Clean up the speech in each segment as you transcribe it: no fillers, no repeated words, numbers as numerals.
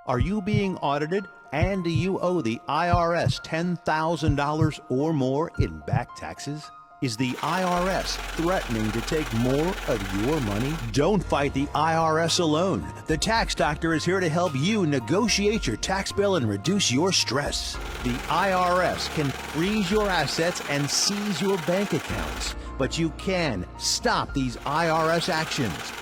Are you being audited and do you owe the IRS $10,000 or more in back taxes? Is the IRS threatening to take more of your money? Don't fight the IRS alone. The Tax Doctor is here to help you negotiate your tax bill and reduce your stress. The IRS can freeze your assets and seize your bank accounts, but you can stop these IRS actions.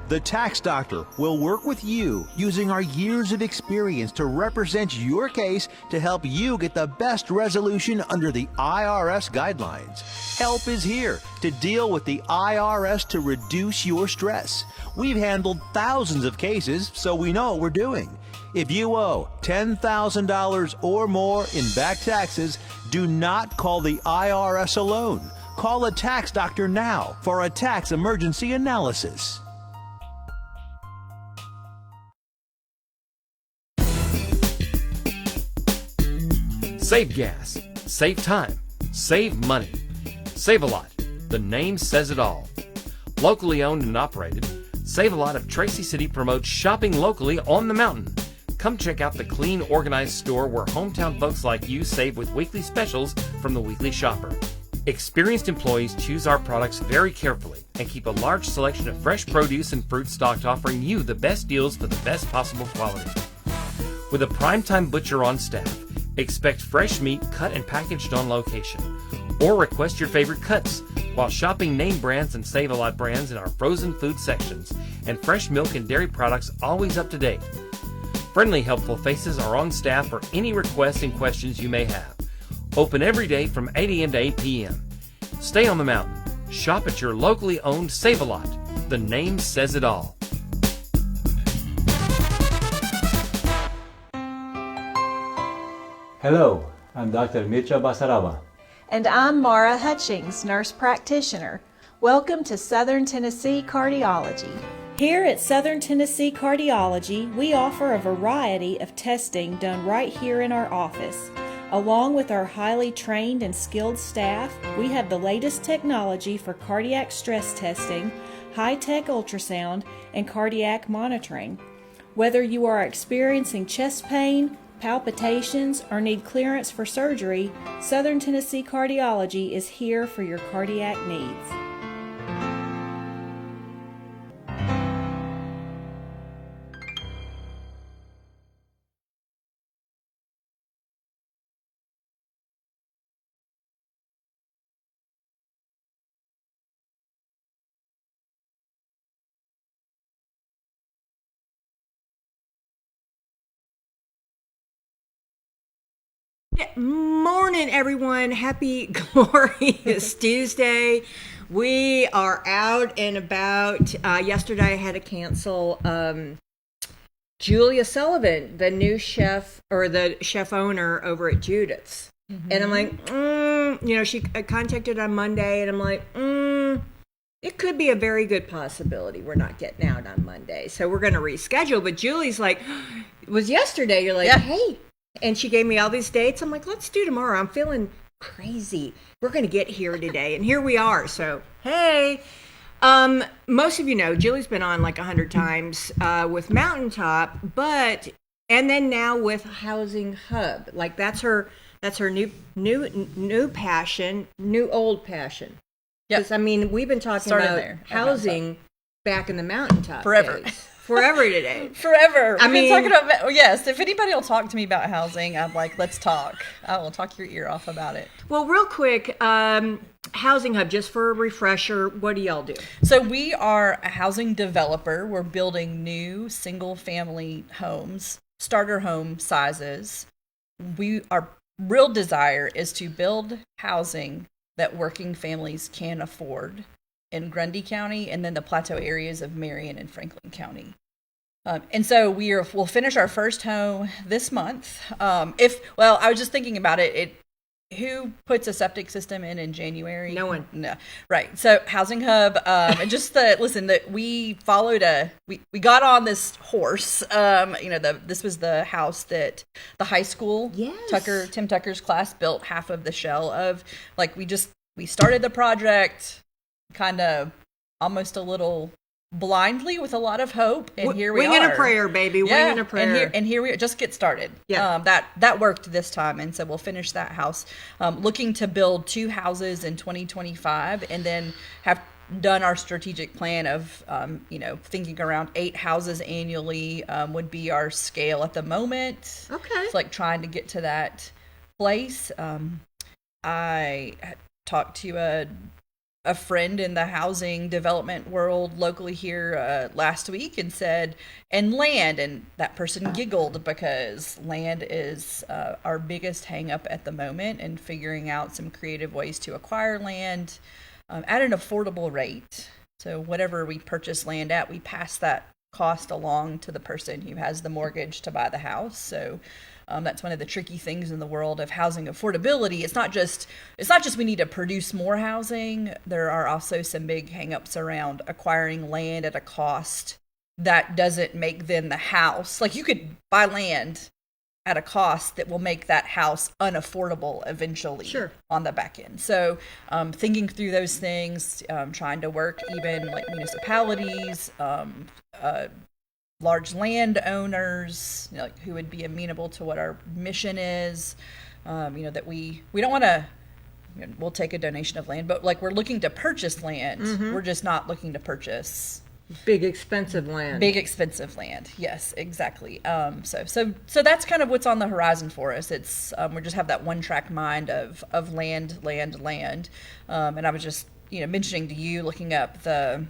The Tax Doctor will work with you using our years of experience to represent your case to help you get the best resolution under the IRS guidelines. Help is here to deal with the IRS to reduce your stress. We've handled thousands of cases, so we know what we're doing. If you owe $10,000 or more in back taxes, do not call the IRS alone. Call a Tax Doctor now for a tax emergency analysis. Save gas, save time, save money. Save-A-Lot, the name says it all. Locally owned and operated, Save-A-Lot of Tracy City promotes shopping locally on the mountain. Come check out the clean, organized store where hometown folks like you save with weekly specials from the Weekly Shopper. Experienced employees choose our products very carefully and keep a large selection of fresh produce and fruit stocked, offering you the best deals for the best possible quality. With a primetime butcher on staff, expect fresh meat cut and packaged on location, or request your favorite cuts while shopping name brands and Save-A-Lot brands in our frozen food sections, and fresh milk and dairy products always up to date. Friendly, helpful faces are on staff for any requests and questions you may have. Open every day from 8 a.m. to 8 p.m. Stay on the mountain. Shop at your locally owned Save-A-Lot. The name says it all. Hello, I'm Dr. Mircea Basaraba. And I'm Mara Hutchings, nurse practitioner. Welcome to Southern Tennessee Cardiology. Here at Southern Tennessee Cardiology, we offer a variety of testing done right here in our office. Along with our highly trained and skilled staff, we have the latest technology for cardiac stress testing, high-tech ultrasound, and cardiac monitoring. Whether you are experiencing chest pain, palpitations, or need clearance for surgery, Southern Tennessee Cardiology is here for your cardiac needs. Morning, everyone. Happy, glorious Tuesday. We are out and about. Yesterday I had to cancel Julia Sullivan, the new chef, or the chef owner over at Judith's. Mm-hmm. And I'm like, she contacted on Monday, and I'm like, it could be a very good possibility we're not getting out on Monday. So we're going to reschedule. But Julie's like, it was yesterday. You're like, yeah. Hey. And she gave me all these dates. I'm like, let's do tomorrow. I'm feeling crazy. We're going to get here today. And here we are. So, hey. Most of you know, Julie's been on like 100 times with Mountaintop, and then now with Housing Hub. Like that's her new passion, new old passion. Because, I mean, we've been talking about housing back in the Mountaintop forever. Days. Forever today. Forever. We've been talking about, yes, if anybody will talk to me about housing, I'm like, let's talk. I will talk your ear off about it. Well, real quick, Housing Hub, just for a refresher, what do y'all do? So we are a housing developer. We're building new single-family homes, starter home sizes. Our real desire is to build housing that working families can afford in Grundy County and then the plateau areas of Marion and Franklin County. And so we'll finish our first home this month. I was just thinking about it. Who puts a septic system in January? No one. No. Right. So Housing Hub, and just that we followed we got on this horse. This was the house that the high school, yes. Tim Tucker's class built half of the shell of. Like we started the project kind of almost a little blindly with a lot of hope, and here we winging are. a prayer, baby. Yeah, Winging a prayer. and here we are. Just get started. Yeah. That worked this time, and so we'll finish that house. Looking to build 2 houses in 2025, and then have done our strategic plan of thinking around 8 houses annually would be our scale at the moment. Okay. It's like trying to get to that place. I talked to a friend in the housing development world locally here last week and said, and land, and that person giggled because land is our biggest hang up at the moment, and figuring out some creative ways to acquire land at an affordable rate. So whatever we purchase land at, we pass that cost along to the person who has the mortgage to buy the house. So that's one of the tricky things in the world of housing affordability. It's not just we need to produce more housing. There are also some big hangups around acquiring land at a cost that doesn't make then the house. Like, you could buy land at a cost that will make that house unaffordable eventually. Sure. On the back end. So thinking through those things, trying to work even like municipalities, large landowners, like who would be amenable to what our mission is, that we don't want to, we'll take a donation of land, but like we're looking to purchase land. We're just not looking to purchase Big expensive land. big expensive land. Yes, exactly. So that's kind of what's on the horizon for us. It's we just have that one track mind of land. And I was just mentioning to you, looking up the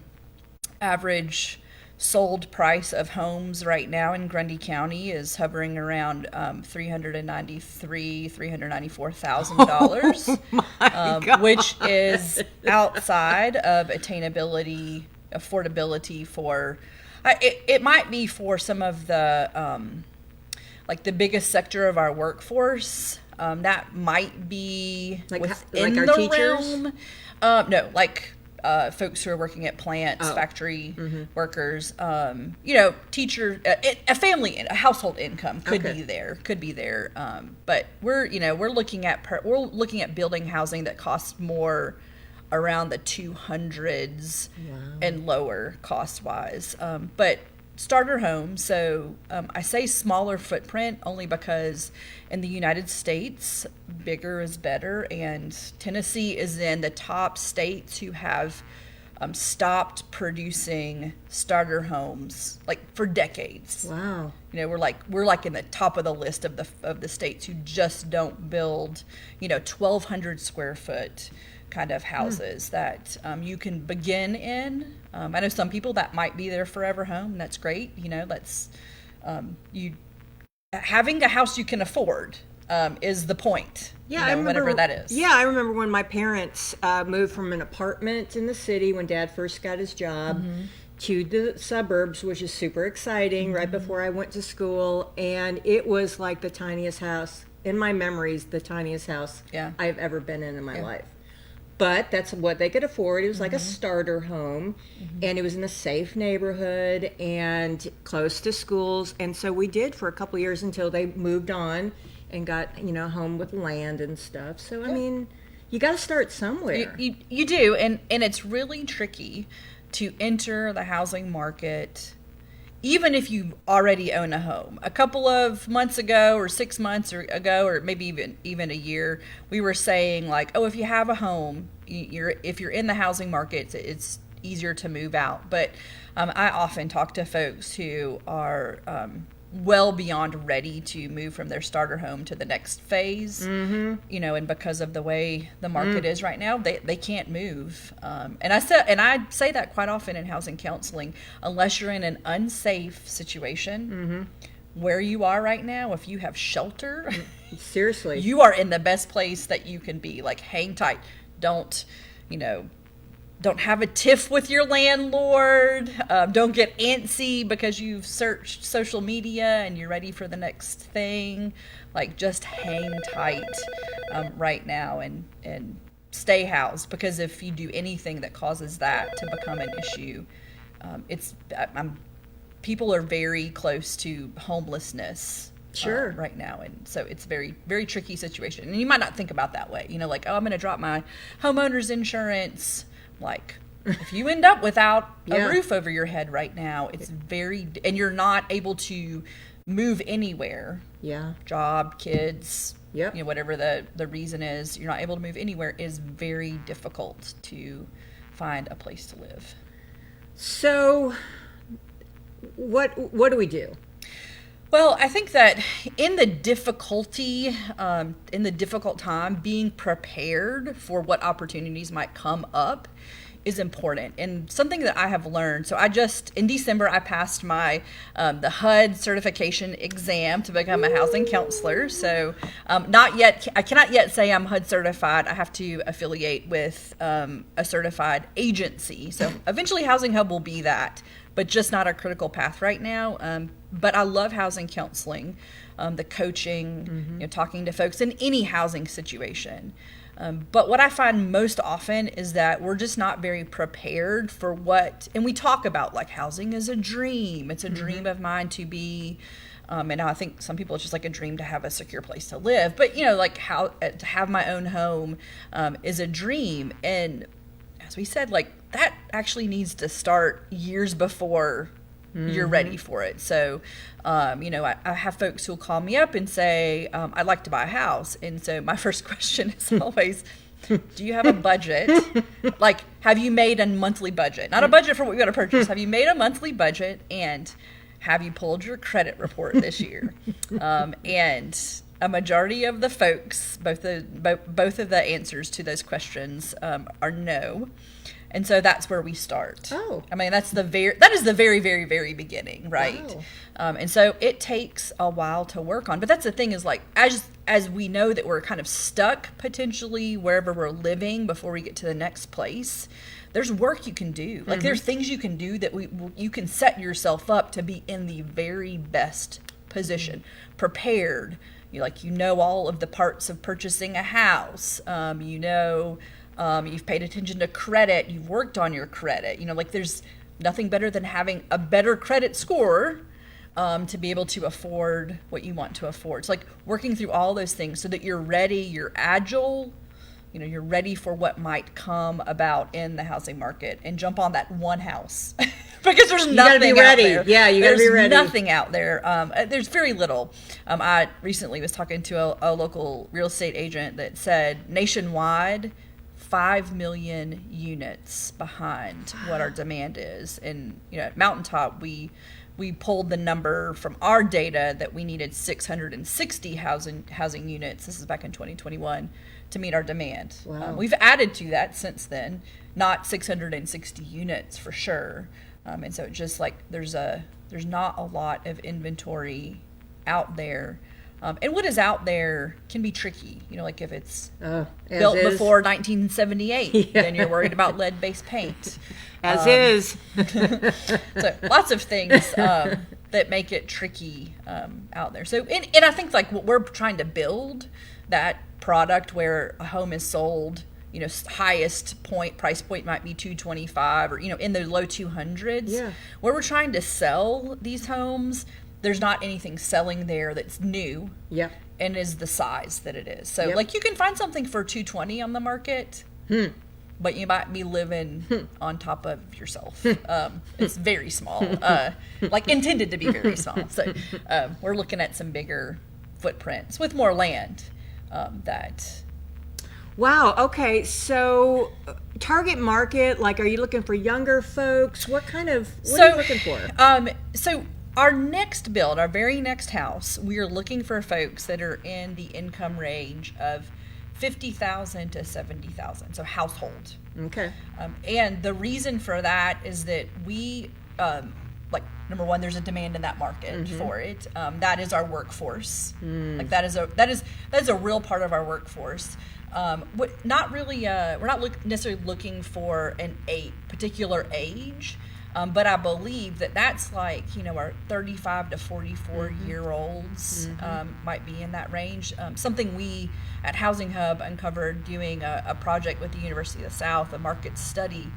average sold price of homes right now in Grundy County is hovering around $394,000, which is outside of attainability, affordability for. It might be for some of the like the biggest sector of our workforce. That might be Like within our the teachers? realm. No, like folks who are working at plants, factory workers, teacher, a family, a household income could be there. But we're looking at building housing that costs more around the 200s and lower cost wise. But starter home. So I say smaller footprint only because in the United States, bigger is better, and Tennessee is in the top states who have stopped producing starter homes like for decades. Wow. We're like in the top of the list of the states who just don't build 1,200 square foot kind of houses that you can begin in. I know some people that might be their forever home, and that's great. That's you having a house you can afford is the point. Yeah, I remember, whatever that is. Yeah, I remember when my parents moved from an apartment in the city when Dad first got his job to the suburbs, which is super exciting, right before I went to school. And it was like the tiniest house, in my memories, the tiniest house I've ever been in my life. But that's what they could afford. It was like a starter home, and it was in a safe neighborhood and close to schools. And so we did for a couple of years until they moved on and got, a home with land and stuff. So, I mean, you got to start somewhere. You do, and it's really tricky to enter the housing market even if you already own a home. A couple of months ago or 6 months ago, or maybe even a year, we were saying like, oh, if you have a home, if you're in the housing market, it's easier to move out. But I often talk to folks who are well beyond ready to move from their starter home to the next phase, and because of the way the market is right now, they can't move. And I say that quite often in housing counseling, unless you're in an unsafe situation where you are right now, if you have shelter, seriously, you are in the best place that you can be. Like, hang tight. Don't have a tiff with your landlord. Don't get antsy because you've searched social media and you're ready for the next thing. Like, just hang tight right now and stay housed, because if you do anything that causes that to become an issue, people are very close to homelessness. Sure. Right now, and so it's very, very tricky situation. And you might not think about that way, like, oh, I'm going to drop my homeowner's insurance. Like, If you end up without Yeah. a roof over your head right now, it's and you're not able to move anywhere, Yeah. job, kids, Yep. whatever the reason is, you're not able to move anywhere, is very difficult to find a place to live. So, what do we do? Well, I think that in the difficult time, being prepared for what opportunities might come up is important. And something that I have learned, so in December, I passed my the HUD certification exam to become a housing counselor. So I cannot yet say I'm HUD certified. I have to affiliate with a certified agency. So eventually Housing Hub will be that, but just not a critical path right now. But I love housing counseling, the coaching, talking to folks in any housing situation. But what I find most often is that we're just not very prepared for and we talk about like housing is a dream. It's a dream of mine to be, and I think some people it's just like a dream to have a secure place to live. But like how to have my own home is a dream. And as we said, like that actually needs to start years before you're ready for it. So, I have folks who'll call me up and say, I'd like to buy a house. And so my first question is always, do you have a budget? Like, have you made a monthly budget? Not a budget for what you got to purchase. Have you made a monthly budget? And have you pulled your credit report this year? And a majority of the folks, both of the answers to those questions are no. And so that's where we start. Oh. I mean, that is the very, very, very beginning, right? Wow. And so it takes a while to work on. But that's the thing is like, as we know that we're kind of stuck potentially wherever we're living before we get to the next place, there's work you can do. Like there's things you can do that you can set yourself up to be in the very best position, prepared. You know all of the parts of purchasing a house. You've paid attention to credit. You've worked on your credit. There's nothing better than having a better credit score to be able to afford what you want to afford. It's like working through all those things so that you're ready, you're agile, you're ready for what might come about in the housing market and jump on that one house. Because there's nothing out there. Yeah, you gotta be ready. There's nothing out there. There's very little. I recently was talking to a local real estate agent that said nationwide, 5 million units behind what our demand is. And at Mountaintop, we pulled the number from our data that we needed 660 housing units. This is back in 2021 to meet our demand. Wow. We've added to that since then, not 660 units for sure. And so it's just like there's not a lot of inventory out there. And what is out there can be tricky. Like if it's built before 1978, then you're worried about lead-based paint. As is. So lots of things that make it tricky out there. So, and I think like what we're trying to build, that product where a home is sold, highest price point might be $225 or, in the low 200s. Yeah. Where we're trying to sell these homes, there's not anything selling there that's new. Yeah. And is the size that it is. So Yep. like you can find something for $220 on the market, but you might be living on top of yourself. It's very small, like intended to be very small. So we're looking at some bigger footprints with more land that. Wow. Okay. So, target market, like, are you looking for younger folks? What are you looking for? So our next build, our very next house, we are looking for folks that are in the income range of $50,000 to $70,000. So household. Okay. And the reason for that is that we, number one, there's a demand in that market for it. That is our workforce. Like that is a real part of our workforce. We're not necessarily looking for a particular age, but I believe that's like, our 35 to 44 year olds might be in that range. Something we at Housing Hub uncovered doing a project with the University of the South, a market study,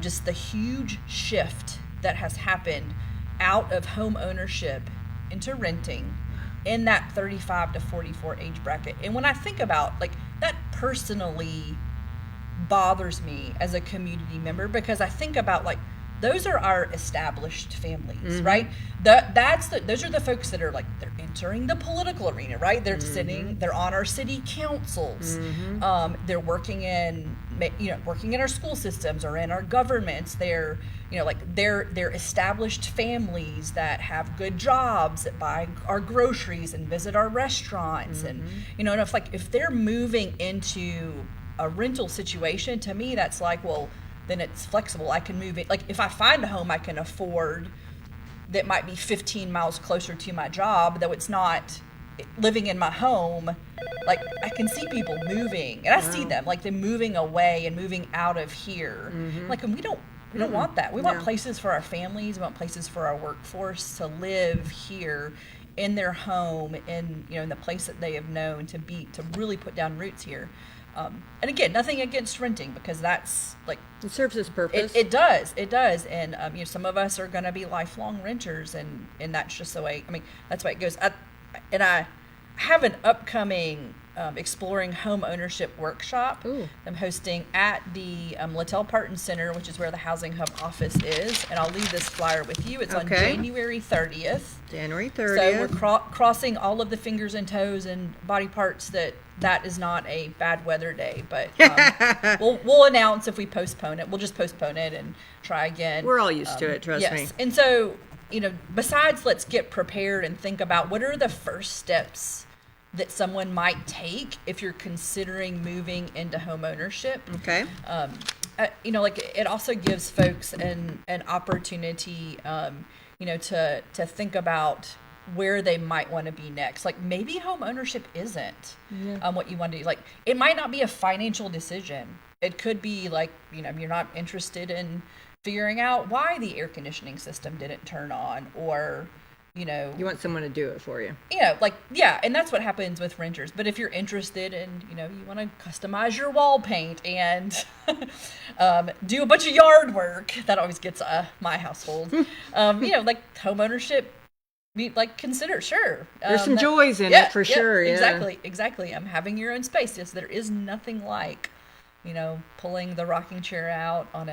just the huge shift that has happened out of home ownership into renting in that 35 to 44 age bracket. And when I think about like that personally bothers me as a community member, because I think about, like, those are our established families, right? Those are the folks that are, like, they're entering the political arena, right? They're sitting, they're on our city councils, they're working in our school systems or in our governments. They're, they're established families that have good jobs, that buy our groceries and visit our restaurants, and and if they're moving into a rental situation, to me that's like, well, then it's flexible. I can move it. Like, if I find a home I can afford that might be 15 miles closer to my job, though it's not living in my home, like, I can see people moving, and I see them, like, they're moving away and moving out of here. Like, and we don't want that. We want places for our families. We want places for our workforce to live here in their home, in the place that they have known to really put down roots here. And again, nothing against renting, because that's, like, it serves its purpose. It does. And some of us are going to be lifelong renters, and that's just the way. I mean, that's the way it goes. I have an upcoming exploring home ownership workshop. Ooh. I'm hosting at the Littell Parton Center, which is where the Housing Hub office is, and I'll leave this flyer with you. It's on January 30th. January 30th. So we're crossing all of the fingers and toes and body parts that is not a bad weather day, but we'll announce if we postpone it. We'll just postpone it and try again. We're all used to it, trust me. And so, besides, let's get prepared and think about what are the first steps that someone might take if you're considering moving into home ownership. Okay. It also gives folks an opportunity, to think about where they might want to be next. Like, maybe home ownership isn't what you want to do. Like, it might not be a financial decision. It could be like, you're not interested in figuring out why the air conditioning system didn't turn on, or you want someone to do it for you. And that's what happens with renters. But if you're interested in, you want to customize your wall paint and do a bunch of yard work, that always gets my household. Like, home ownership, consider, sure. There's some joys in it for sure. Yeah. Exactly. Having your own space. Yes, there is nothing like, pulling the rocking chair out on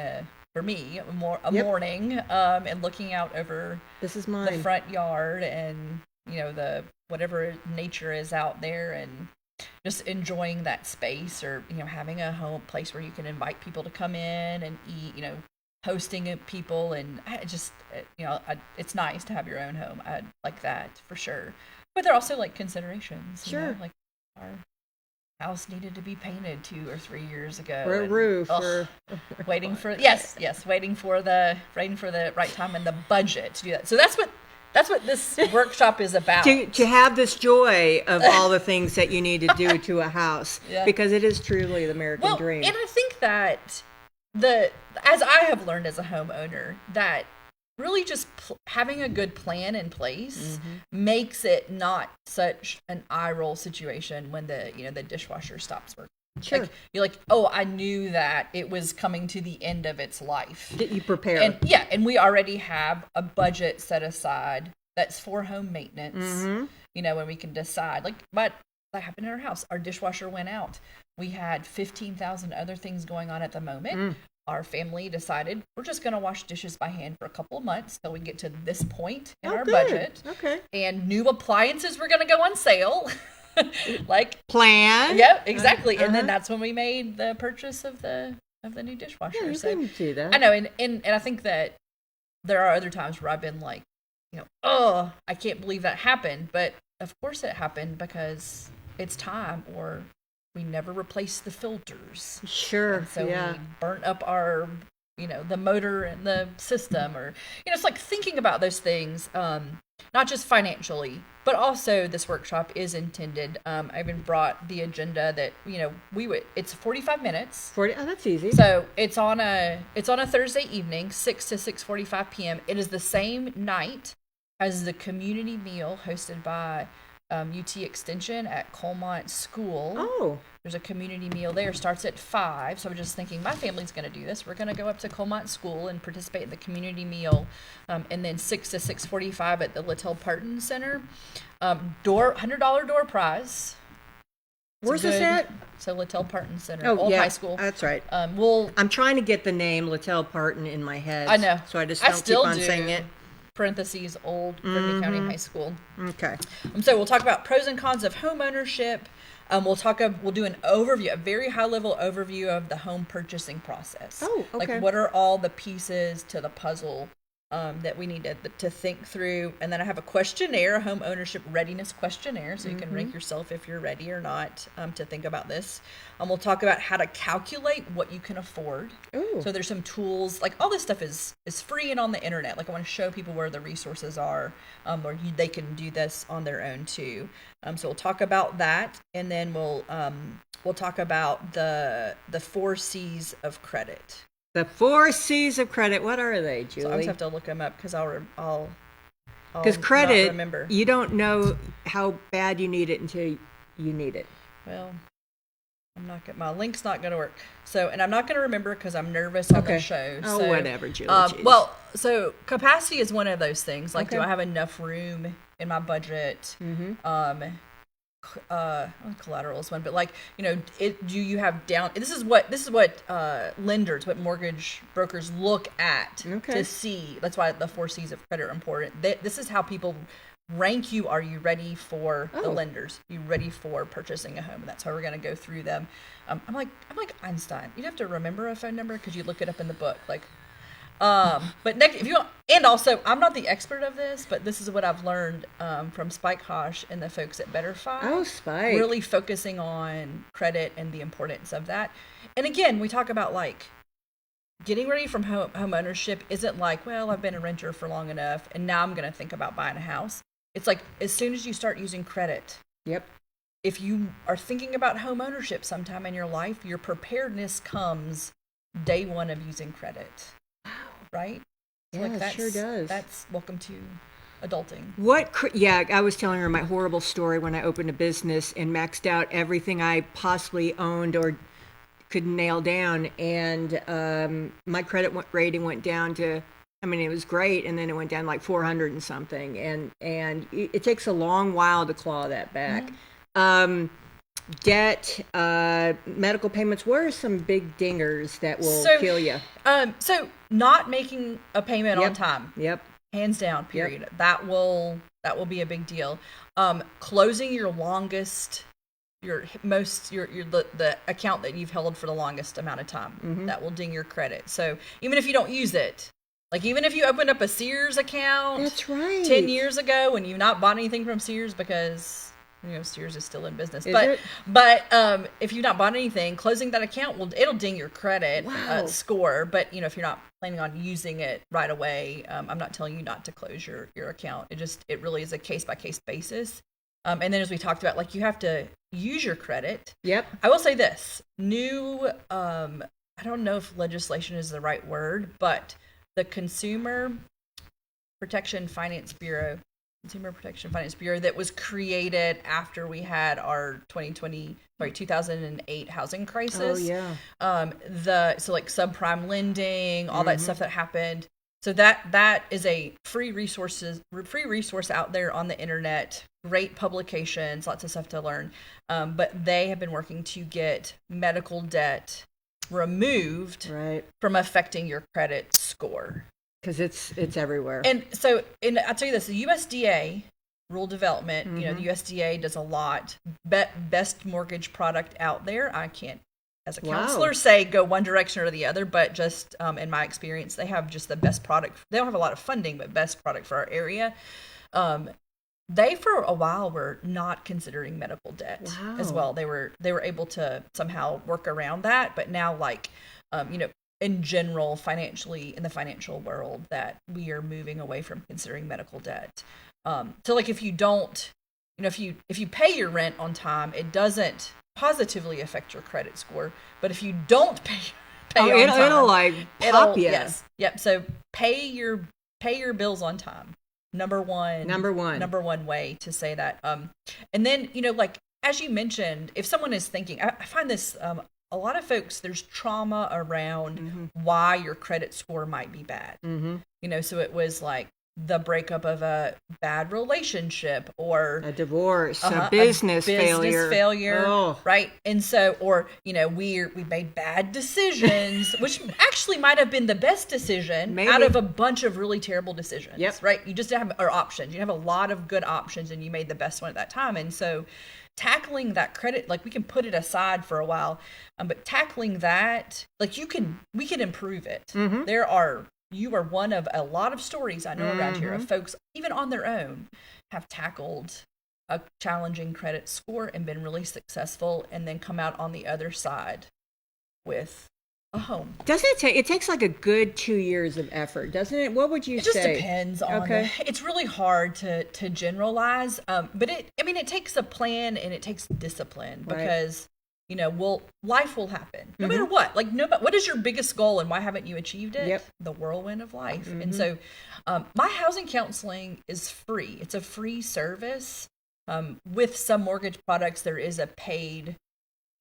for me, a morning, and looking out over this is mine. The front yard, and the whatever nature is out there, and just enjoying that space, or having a place where you can invite people to come in and eat, hosting people, and it's nice to have your own home. I like that for sure. But there are also, like, considerations. Sure. Like, our house needed to be painted 2 or 3 years ago. Or a roof. Waiting for the right time and the budget to do that. So that's what this workshop is about. To have this joy of all the things that you need to do to a house, because it is truly the American dream. And I think that as I have learned as a homeowner, that really just having a good plan in place makes it not such an eye roll situation when the dishwasher stops working. Sure. Like, you're like, oh, I knew that it was coming to the end of its life. That you prepare. And we already have a budget set aside that's for home maintenance. When we can decide, like, but that happened in our house. Our dishwasher went out. We had 15,000 other things going on at the moment. Our family decided we're just going to wash dishes by hand for a couple of months till we get to this point in our budget. Okay. And new appliances were going to go on sale. Like, plan. Yep, exactly. And then that's when we made the purchase of the new dishwasher. Yeah, you can do that. I know, and I think that there are other times where I've been like, oh, I can't believe that happened. But of course it happened, because it's time, or we never replaced the filters. Sure. And so we burnt up our, the motor and the system, or, it's like thinking about those things, not just financially, but also this workshop is intended. I even brought the agenda that, it's 45 minutes. 40. Oh, that's easy. So it's on a Thursday evening, 6 to 6:45 p.m. It is the same night as the community meal hosted by UT Extension at Colmont School. Oh. There's a community meal there. Starts at 5. So I'm just thinking, my family's going to do this. We're going to go up to Colmont School and participate in the community meal. And then 6 to 6:45 at the Littell Parton Center. $100 door prize. Where's this at? So Littell Parton Center, Oh, old yeah, high school. that's right. We'll. I'm trying to get the name Littell Parton in my head. I know. So I just I don't still keep on do. saying it. Parentheses, old Brittany County High School. Okay. So we'll talk about pros and cons of home ownership. We'll do an overview, a very high level overview of the home purchasing process. Oh, okay. Like what are all the pieces to the puzzle that we need to think through. And then I have a questionnaire, a home ownership readiness questionnaire, so you can rank yourself if you're ready or not to think about this. We'll talk about how to calculate what you can afford. Ooh. So there's some tools, like all this stuff is free and on the internet. Like I want to show people where the resources are, where they can do this on their own too. So we'll talk about that, and then we'll talk about the 4 C's of credit. The 4 C's of credit. What are they, Julie? So I just have to look them up because I'll Because not credit, remember. you don't know how bad you need it until you need it. Well, my link's not going to work. So, and I'm not going to remember because I'm nervous on the show. Oh, so, whatever, Julie. Jeez. Well, so capacity is one of those things. Like, Okay. do I have enough room in my budget? Collateral is one, but like, do you have down? This is what lenders, what mortgage brokers look at to see. That's why the 4 C's of credit are important. This is how people rank you. Are you ready for the lenders? Are you ready for purchasing a home? And that's how we're going to go through them. I'm like Einstein. You'd have to remember a phone number because you look it up in the book. Like, but next, if you want, and also, I'm not the expert of this, but this is what I've learned from Spike Hosh and the folks at BetterFi. Oh, Spike. Really focusing on credit and the importance of that. And again, we talk about like getting ready from home ownership isn't like, well, I've been a renter for long enough and now I'm going to think about buying a house. It's like as soon as you start using credit. Yep. If you are thinking about home ownership sometime in your life, your preparedness comes day one of using credit. Right? So Yeah, it sure does. That's welcome to adulting. I was telling her my horrible story when I opened a business and maxed out everything I possibly owned or could nail down. And my credit rating went down to, it was great. And then it went down like 400 and something. And it takes a long while to claw that back. Debt, medical payments. What are some big dingers that will kill you? So not making a payment on time. Yep. Hands down, period. Yep. That will be a big deal. Closing your longest, the account that you've held for the longest amount of time. That will ding your credit. So even if you don't use it, like even if you opened up a Sears account, That's right. 10 years ago and you've not bought anything from Sears because Sears is still in business. But if you've not bought anything, closing that account it'll ding your credit score. But if you're not planning on using it right away, I'm not telling you not to close your account. It really is a case by case basis. And then as we talked about, like you have to use your credit. Yep. I will say this new. I don't know if legislation is the right word, but the Consumer Protection Finance Bureau that was created after we had our 2008 housing crisis. Oh yeah. So like subprime lending, all that stuff that happened. So that is a free resource out there on the internet. Great publications, lots of stuff to learn. But they have been working to get medical debt removed from affecting your credit score. Because it's everywhere. And so, I'll tell you this, the USDA rule development, the USDA does a lot. Best mortgage product out there. I can't, as a counselor, say go one direction or the other, but just in my experience, they have just the best product. They don't have a lot of funding, but best product for our area. They, for a while, were not considering medical debt as well. They were able to somehow work around that, but now, like, in general, financially, in the financial world, that we are moving away from considering medical debt. So like if you don't, if you pay your rent on time, it doesn't positively affect your credit score. But if you don't pay on time, it'll like pop you. Yes. Yep. So pay your bills on time. Number one way to say that. And then, like, as you mentioned, if someone is thinking, I find this, a lot of folks, there's trauma around why your credit score might be bad. So it was like, the breakup of a bad relationship or A divorce, a a business failure. Oh. Right? And so, or, we made bad decisions, which actually might have been the best decision Maybe. out of a bunch of really terrible decisions. Yep. Right? You just have or options. You have a lot of good options, and you made the best one at that time. And so, tackling that credit, like we can put it aside for a while, but tackling that, like we can improve it. You are one of a lot of stories I know around here of folks, even on their own, have tackled a challenging credit score and been really successful, and then come out on the other side with a home. Doesn't it take? It takes like a good 2 years of effort, doesn't it? What would you say? It just depends on. It's really hard to generalize, but it takes a plan and it takes discipline because. Life will happen no matter what. Like, what is your biggest goal and why haven't you achieved it? Yep. The whirlwind of life. And so, my housing counseling is free. It's a free service. With some mortgage products, there is a paid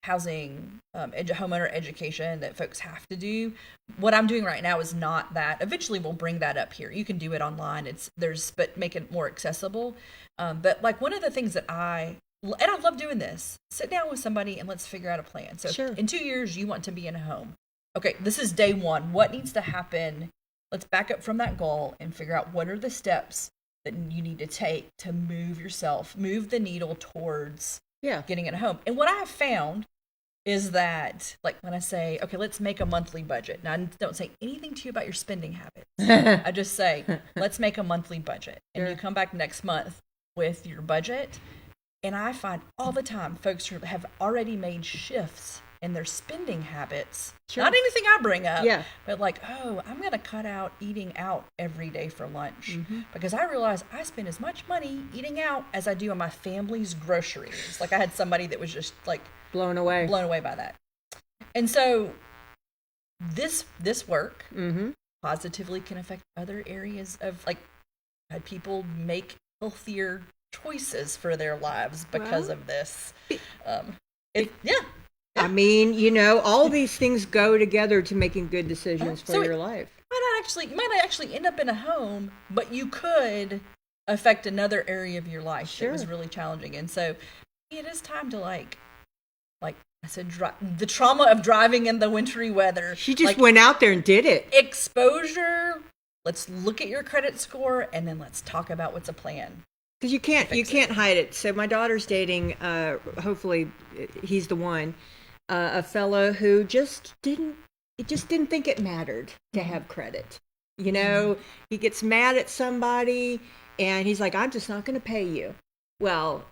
housing homeowner education that folks have to do. What I'm doing right now is not that. Eventually, we'll bring that up here. You can do it online. But make it more accessible. But like one of the things that I love doing this. Sit down with somebody and let's figure out a plan. So in 2 years, you want to be in a home. Okay, this is day one. What needs to happen? Let's back up from that goal and figure out what are the steps that you need to take to move the needle towards getting in a home. And what I have found is that, like when I say, okay, let's make a monthly budget. Now, I don't say anything to you about your spending habits. I just say, let's make a monthly budget. And you come back next month with your budget. And I find all the time folks who have already made shifts in their spending habits. Sure. Not anything I bring up, but like, I'm going to cut out eating out every day for lunch because I realize I spend as much money eating out as I do on my family's groceries. Like I had somebody that was just like blown away by that. And so this work positively can affect other areas of like had people make healthier choices for their lives because of this. I mean, all these things go together to making good decisions for your life. You might not actually end up in a home, but you could affect another area of your life that was really challenging. And so it is time to like I said, the trauma of driving in the wintry weather. She just went out there and did it. Exposure. Let's look at your credit score and then let's talk about what's a plan. Because you can't hide it. So my daughter's dating, hopefully he's the one, a fellow who just didn't think it mattered to have credit. He gets mad at somebody and he's like, I'm just not going to pay you. Well,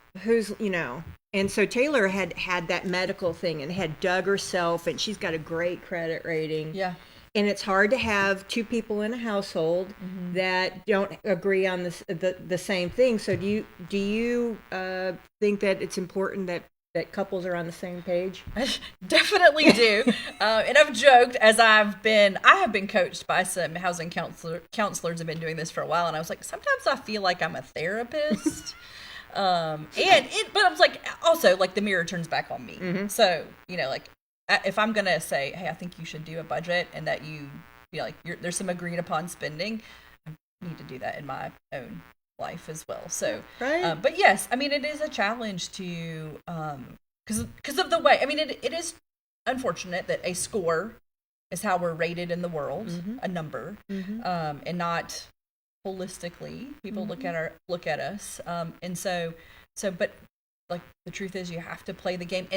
and so Taylor had that medical thing and had dug herself and she's got a great credit rating. Yeah. And it's hard to have two people in a household that don't agree on the same thing. So do you think that it's important that couples are on the same page? I definitely do. And I've joked I have been coached by some housing counselors have been doing this for a while. And I was like, sometimes I feel like I'm a therapist. But I was like, also like the mirror turns back on me. So, if I'm going to say, hey, I think you should do a budget and that there's some agreed upon spending, I need to do that in my own life as well. So, but yes, I mean, it is a challenge to, because of the way, I mean, it is unfortunate that a score is how we're rated in the world, a number, and not holistically. People look at us. And so, but like the truth is you have to play the game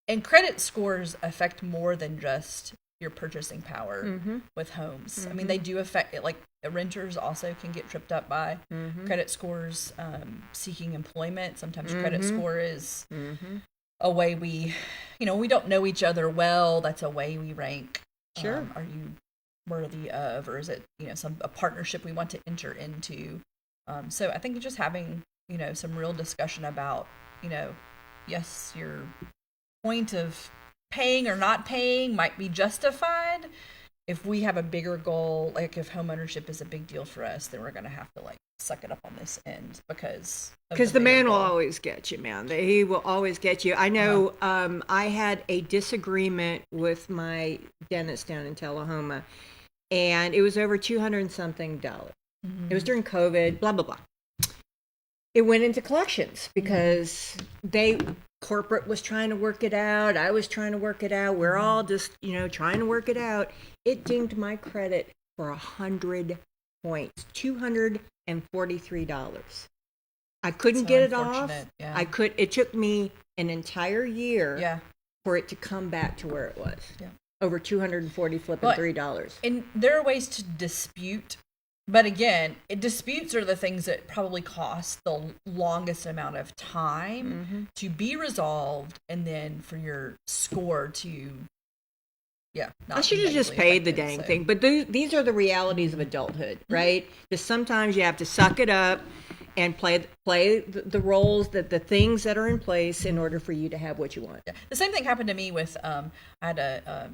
and credit scores affect more than just your purchasing power with homes. I mean, they do affect it. Like renters also can get tripped up by credit scores. Seeking employment, sometimes credit score is a way we don't know each other well. That's a way we rank. Sure. Are you worthy of, or is it a partnership we want to enter into? So I think just having some real discussion about yes, your point of paying or not paying might be justified. If we have a bigger goal, like if homeownership is a big deal for us, then we're going to have to suck it up on this end because the man will always get you, man. He will always get you. I know. I had a disagreement with my dentist down in Tullahoma, and it was over $200 and something. It was during COVID, blah, blah, blah. It went into collections because corporate was trying to work it out. I was trying to work it out. We're all just, trying to work it out. It dinged my credit for 100 points, $243. I couldn't So get it off. unfortunate, yeah. It took me an entire year Yeah. for it to come back to where it was. Yeah. Over 240 flipping But- $3. And there are ways to dispute, but again, disputes are the things that probably cost the longest amount of time to be resolved, and then for your score to, not I should have just negatively paid the affected, dang so. thing. But these are the realities of adulthood, right? Just sometimes you have to suck it up and play the roles, the things that are in place in order for you to have what you want. Yeah. The same thing happened to me with I had a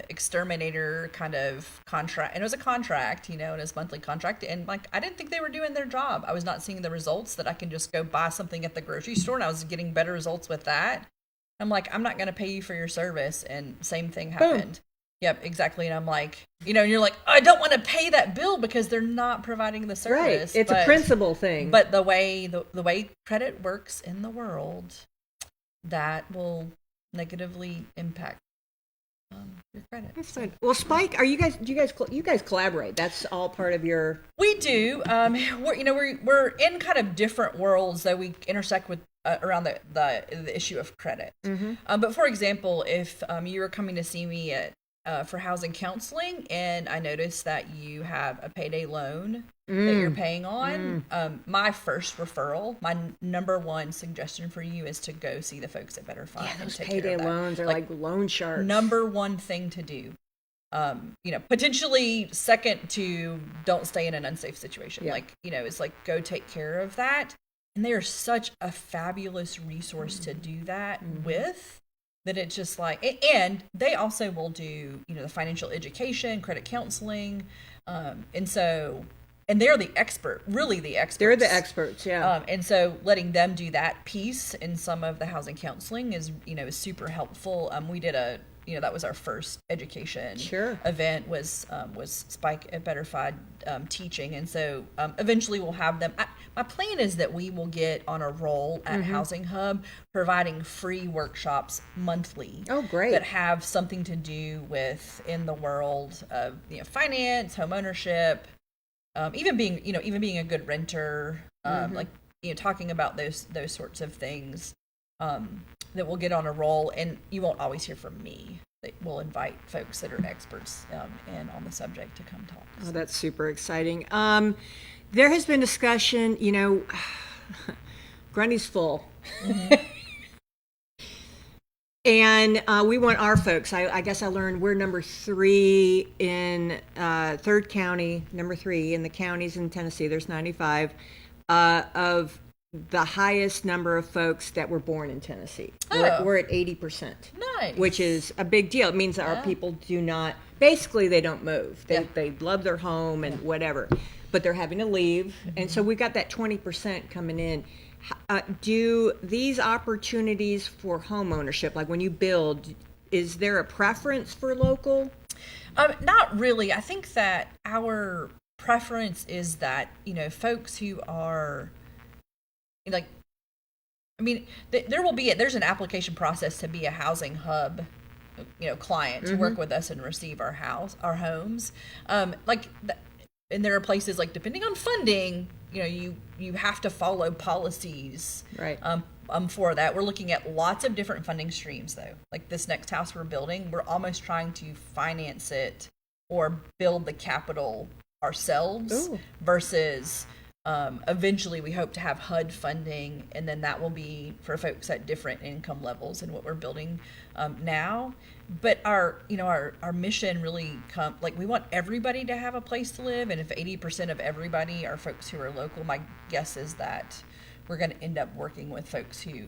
exterminator kind of contract, and it was a contract, and it was a monthly contract, and I didn't think they were doing their job. I was not seeing the results that I can just go buy something at the grocery store, and I was getting better results with that. I'm like, I'm not going to pay you for your service, and same thing happened. Yep, exactly. And I'm like, and you're like, I don't want to pay that bill because they're not providing the service. Right. It's a principle thing. But the way credit works in the world, that will negatively impact your credit. That's fine. Well, Spike, do you guys collaborate? That's all part of your. We do. We're in kind of different worlds that we intersect with around the issue of credit. But for example, if you were coming to see me for housing counseling, and I noticed that you have a payday loan that you're paying on, my first referral, my number one suggestion for you is to go see the folks at Better Fund. Yeah, and those take payday care of that. loans are like loan sharks. Number one thing to do. Potentially second to don't stay in an unsafe situation. Yeah. It's like go take care of that. And they are such a fabulous resource to do that with, that it's just like, and they also will do, the financial education, credit counseling. And they're the expert, really the experts. They're the experts, yeah. And so letting them do that piece in some of the housing counseling is super helpful. We did that was our first education event was Spike at Betterfied teaching. And so eventually we'll have them. My plan is that we will get on a roll at Housing Hub, providing free workshops monthly. Oh, great. That have something to do with in the world of finance, home ownership, even being a good renter, talking about those sorts of things. That will get on a roll, and you won't always hear from me. We'll invite folks that are experts in on the subject to come talk. Oh, that's super exciting. There has been discussion, Grundy's full. And we want our folks. I guess I learned we're number 3 in 3rd county, number 3 in the counties in Tennessee. There's 95 of the highest number of folks that were born in Tennessee. We're at 80%. Nice. Which is a big deal. It means that our people do not, basically they don't move. They love their home and whatever, but they're having to leave. And so we've got that 20% coming in. Do these opportunities for home ownership, like when you build, is there a preference for local? Not really. I think that our preference is that, folks who are there's an application process to be a Housing Hub, client to work with us and receive our homes. And there are places depending on funding, you have to follow policies. Right. For that. We're looking at lots of different funding streams though. Like this next house we're building, we're almost trying to finance it or build the capital ourselves. Ooh. Versus eventually we hope to have HUD funding, and then that will be for folks at different income levels in what we're building now. But our mission really we want everybody to have a place to live, and if 80% of everybody are folks who are local, my guess is that we're going to end up working with folks who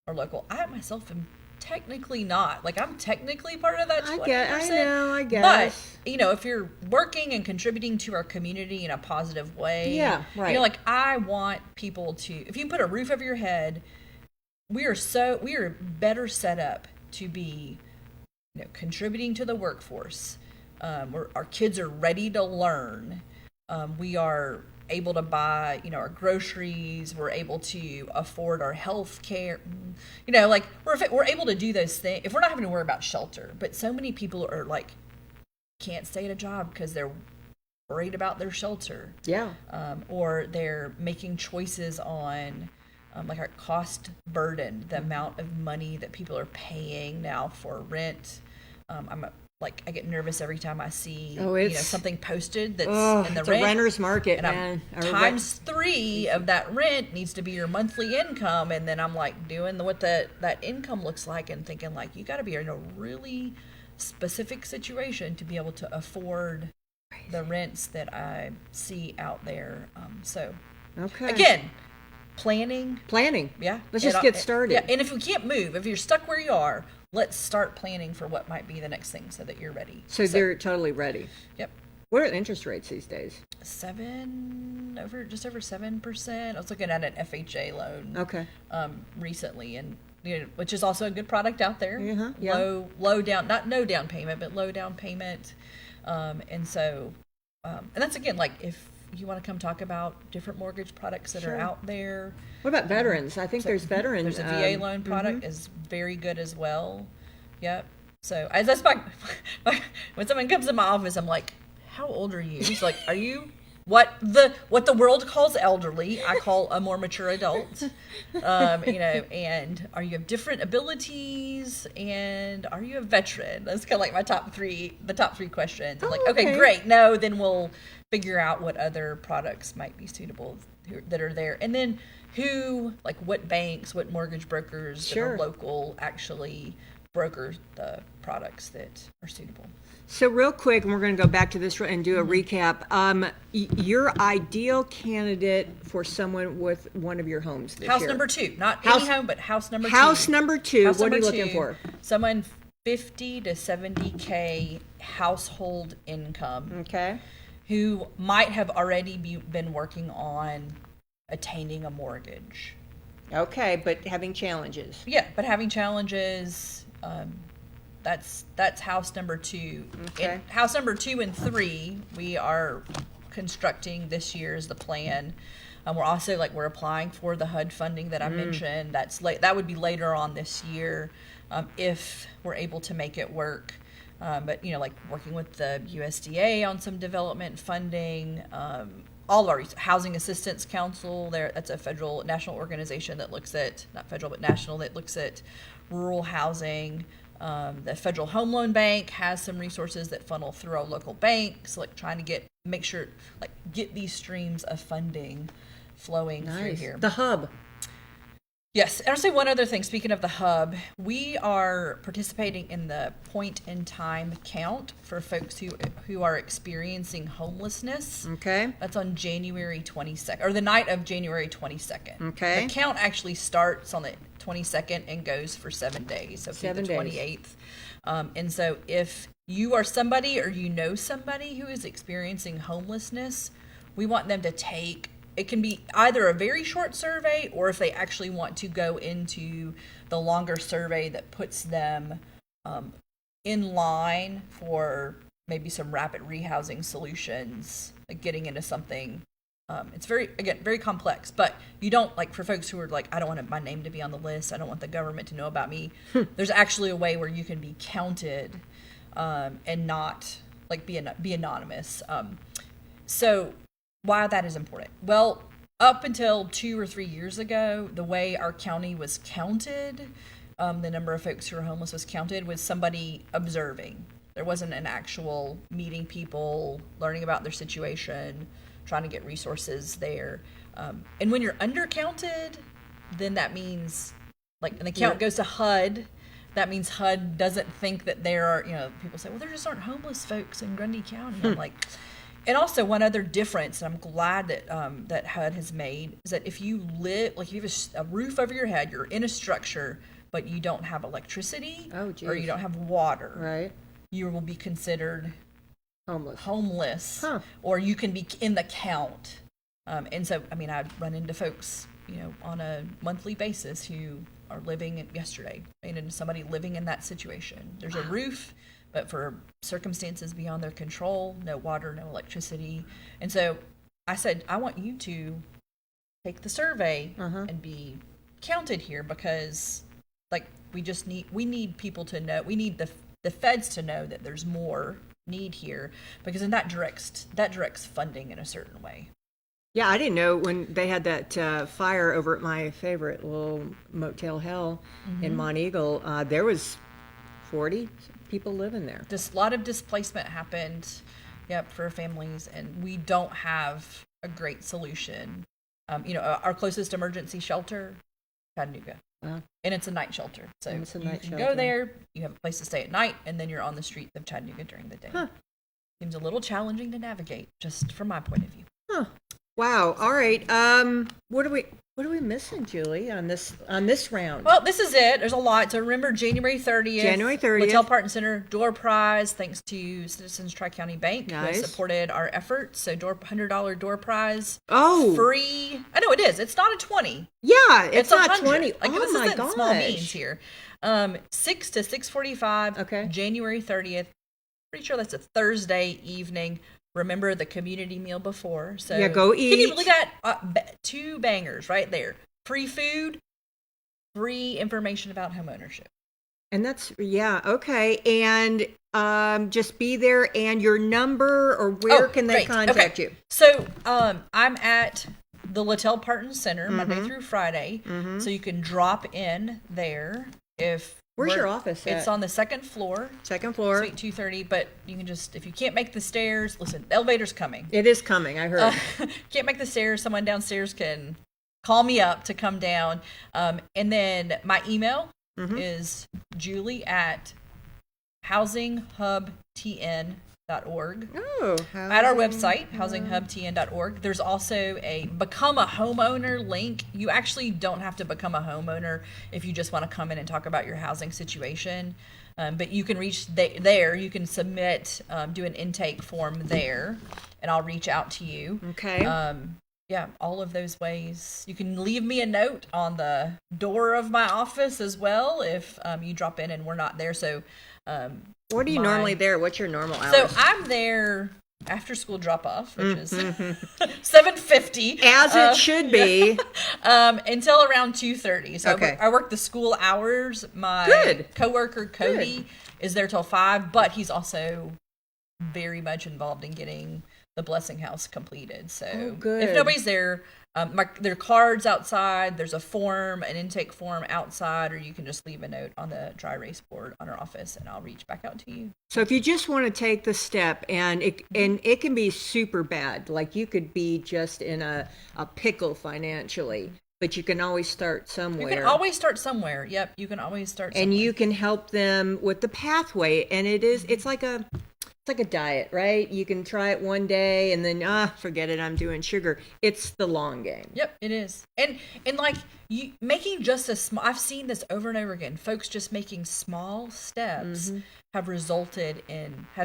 are local. I myself am technically not. I'm technically part of that 20%. I guess. But, if you're working and contributing to our community in a positive way. Yeah, right. I want people to, if you put a roof over your head, we are better set up to be, contributing to the workforce. Our kids are ready to learn. We are able to buy, our groceries. We're able to afford our health care. Like we're able to do those things if we're not having to worry about shelter. But so many people are like, can't stay at a job because they're worried about their shelter. Yeah. Or they're making choices on like our cost burden, the amount of money that people are paying now for rent. I get nervous every time I see something posted that's in the it's rent. a renter's market, and man. Times 3 of that rent needs to be your monthly income, and then I'm like doing what that income looks like and thinking like you got to be in a really specific situation to be able to afford the rents that I see out there. Okay. Again, planning. Yeah. Let's just get started. Yeah. And if you can't move, if you're stuck where you are, let's start planning for what might be the next thing so that you're ready. So they're totally ready. Yep. What are the interest rates these days? Just over 7%. I was looking at an FHA loan. Okay. Recently, and which is also a good product out there. Yeah. Low down, not no down payment, but low down payment. And that's again, like if you want to come talk about different mortgage products that are out there. What about veterans? I think there's veterans. There's a VA loan product is very good as well. Yep. So that's when someone comes in my office, I'm like, how old are you? He's like, are you what the world calls elderly, I call a more mature adult. And are you have different abilities, and are you a veteran? That's kind of like my top three questions. I'm like, okay, great. No, then we'll figure out what other products might be suitable that are there, and then what banks, what mortgage brokers that are local actually broker the products that are suitable. So real quick, and we're going to go back to this and do a recap. Your ideal candidate for someone with one of your homes this house year. Number 2, not any home, but house number 2. House number 2. What are you looking for? Someone 50 to 70K household income. Okay. Who might have already been working on attaining a mortgage. Okay, but having challenges. Yeah, but having challenges. That's house number 2. Okay. House number 2 and 3 we are constructing this year is the plan. We're also we're applying for the HUD funding that I mentioned. That would be later on this year if we're able to make it work. But working with the USDA on some development funding. All of our Housing Assistance Council, that's a national organization that looks at, not federal, but national, that looks at rural housing. The Federal Home Loan Bank has some resources that funnel through our local banks, trying to get these streams of funding flowing through here. The hub. Yes, and I'll say one other thing. Speaking of the hub, we are participating in the point-in-time count for folks who are experiencing homelessness. Okay. That's on January 22nd, or the night of January 22nd. Okay. The count actually starts on the 22nd and goes for 7 days, so through the 28th. And so if you are somebody or you know somebody who is experiencing homelessness, we want them to take. It can be either a very short survey, or if they actually want to go into the longer survey that puts them in line for maybe some rapid rehousing solutions, getting into something. It's very complex, but you don't, for folks who are I don't want my name to be on the list, I don't want the government to know about me. There's actually a way where you can be counted and not be anonymous. So why that is important. Well, up until 2 or 3 years ago, the way our county was counted, the number of folks who were homeless was counted with somebody observing. There wasn't an actual meeting people, learning about their situation, trying to get resources there. And when you're undercounted, then that means, and the count goes to HUD, that means HUD doesn't think that there are, people say, well, there just aren't homeless folks in Grundy County. I'm like... And also one other difference, and I'm glad that that HUD has made, is that if you live, if you have a roof over your head, you're in a structure, but you don't have electricity or you don't have water, right? You will be considered homeless, or you can be in the count. And so, I run into folks, on a monthly basis who are living yesterday, and somebody living in that situation. There's a roof, but for circumstances beyond their control, no water, no electricity. And so I said, I want you to take the survey and be counted here, because like we need people to know, we need the feds to know that there's more need here, because then that directs funding in a certain way. Yeah, I didn't know when they had that fire over at my favorite little Motel Hell in Mont Eagle, there was 40 people living there. Just a lot of displacement happened, for families, and we don't have a great solution. Our closest emergency shelter, Chattanooga. And it's a night shelter. So you can go there, you have a place to stay at night, and then you're on the streets of Chattanooga during the day. Seems a little challenging to navigate, just from my point of view. Wow. All right. What are we missing, Julie, on this round? Well, this is it. There's a lot. So remember, January 30th. January 30th. Hotel Parton Center door prize, thanks to Citizens Tri-County Bank, who has supported our efforts. So $100 door prize. Oh. Free. I know it is. It's not a 20. Yeah, it's not 100. 20. Like, oh this my isn't gosh. small means here. 6 to 6:45. Okay. January 30th. Pretty sure that's a Thursday evening. Remember the community meal before. So yeah, go eat. Can you believe that? 2 bangers right there. Free food, free information about home ownership. And that's, okay. And just be there, and your number, or where can they contact you? So I'm at the Littell Parton Center Monday through Friday. So you can drop in there if... Where's your office at? It's on the second floor. Second floor. Suite 230, but you can just, if you can't make the stairs, listen, the elevator's coming. It is coming, I heard. Can't make the stairs, someone downstairs can call me up to come down. And then my email is julie@housinghubtn.org. Oh, at our website, housinghubtn.org. There's also a become a homeowner link. You actually don't have to become a homeowner if you just want to come in and talk about your housing situation. But you can reach there. You can submit, do an intake form there, and I'll reach out to you. Okay. All of those ways. You can leave me a note on the door of my office as well if you drop in and we're not there. So, what are you normally there? What's your normal hours? So I'm there after school drop off, which is 7:50, as it should be, until around 2:30. So okay. I work the school hours. My coworker Cody is there till 5, but he's also very much involved in getting the Blessing House completed. So if nobody's there, there are cards outside. There's a form, an intake form outside, or you can just leave a note on the dry erase board on our office, and I'll reach back out to you. So if you just want to take the step, and it can be super bad, like you could be just in a pickle financially, but you can always start somewhere. You can always start somewhere. Yep, you can always start somewhere. And you can help them with the pathway, and it's like a diet, right? You can try it one day and then forget it, I'm doing sugar. It's the long game. Yep, it is. And like you making just a small, I've seen this over and over again. Folks just making small steps have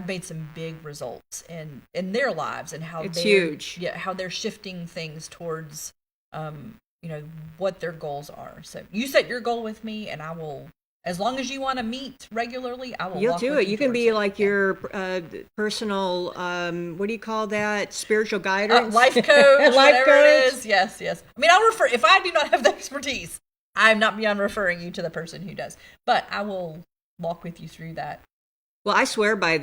made some big results in their lives, and how it's huge. Yeah, how they're shifting things towards what their goals are. So you set your goal with me, and I will. As long as you want to meet regularly, I will. You'll do it. You can be like your personal, what do you call that? Spiritual guidance? Life coach, whatever it is. Yes. I mean, I'll refer, if I do not have the expertise, I'm not beyond referring you to the person who does. But I will walk with you through that. Well, I swear by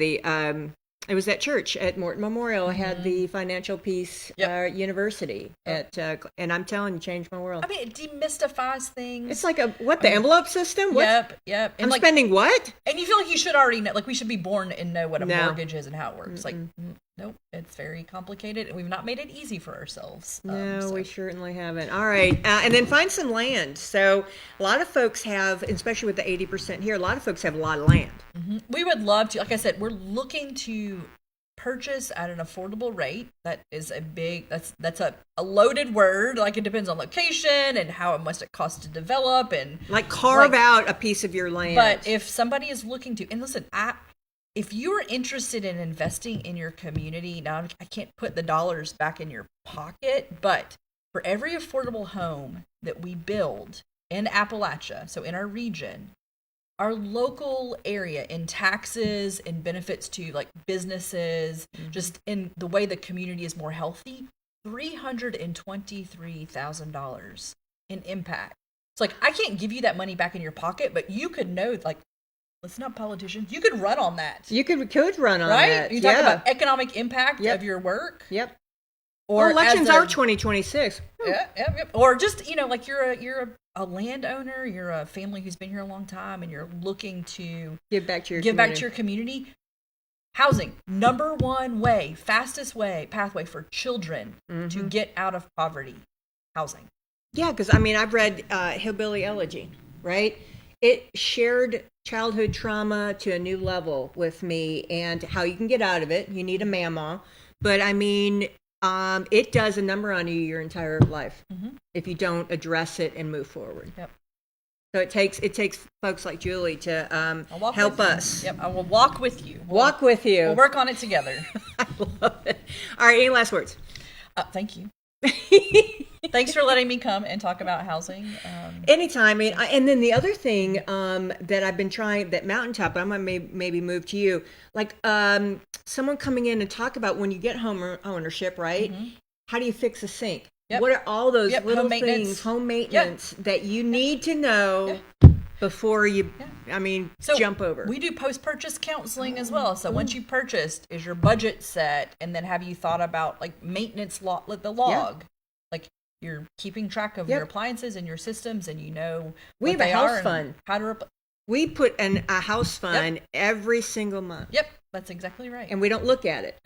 it was at church at Morton Memorial. I had the Financial Peace University and I'm telling you, changed my world. I mean, it demystifies things. It's like the envelope system? Yep. And I'm spending what? And you feel like you should already know, like we should be born and know what a mortgage is and how it works. Like, nope, it's very complicated, and we've not made it easy for ourselves. No, we certainly haven't. All right. And then find some land. So a lot of folks have, especially with the 80% here, a lot of folks have a lot of land. We would love to, like I said, we're looking to purchase at an affordable rate. That is that's a loaded word. Like, it depends on location and how much it costs to develop, and like carve out a piece of your land. But if somebody is looking to, and listen, if you're interested in investing in your community, now I can't put the dollars back in your pocket, but for every affordable home that we build in Appalachia, so in our region, our local area in taxes and benefits to like businesses, just in the way the community is more healthy, $323,000 in impact. It's like, I can't give you that money back in your pocket, but you could know, like, listen up, politicians, you could run on that. You could run on right? that. You talk about economic impact of your work. Yep. Or elections are 2026. Yeah. Or just, like you're a landowner, you're a family who's been here a long time, and you're looking to give back to your community. Housing, number one way, fastest pathway for children to get out of poverty. Housing. Yeah, because I've read Hillbilly Elegy, right? It shared childhood trauma to a new level with me, and how you can get out of it. You need a mama, but it does a number on you your entire life if you don't address it and move forward. Yep. So it takes folks like Julie to help us. Yep, I will walk with you. Walk with you. We'll work on it together. I love it. All right, any last words? Thank you. Thanks for letting me come and talk about housing. Anytime. And then the other thing that I've been trying, that mountaintop, but I'm going to maybe move to you, like someone coming in and talk about when you get home ownership, right? How do you fix a sink? Yep. What are all those little home things, home maintenance, that you need to know before you, jump over? We do post-purchase counseling as well. So once you purchased, is your budget set? And then have you thought about like maintenance log? Like you're keeping track of your appliances and your systems, and we have a house fund. How to we put a house fund every single month. Yep, that's exactly right. And we don't look at it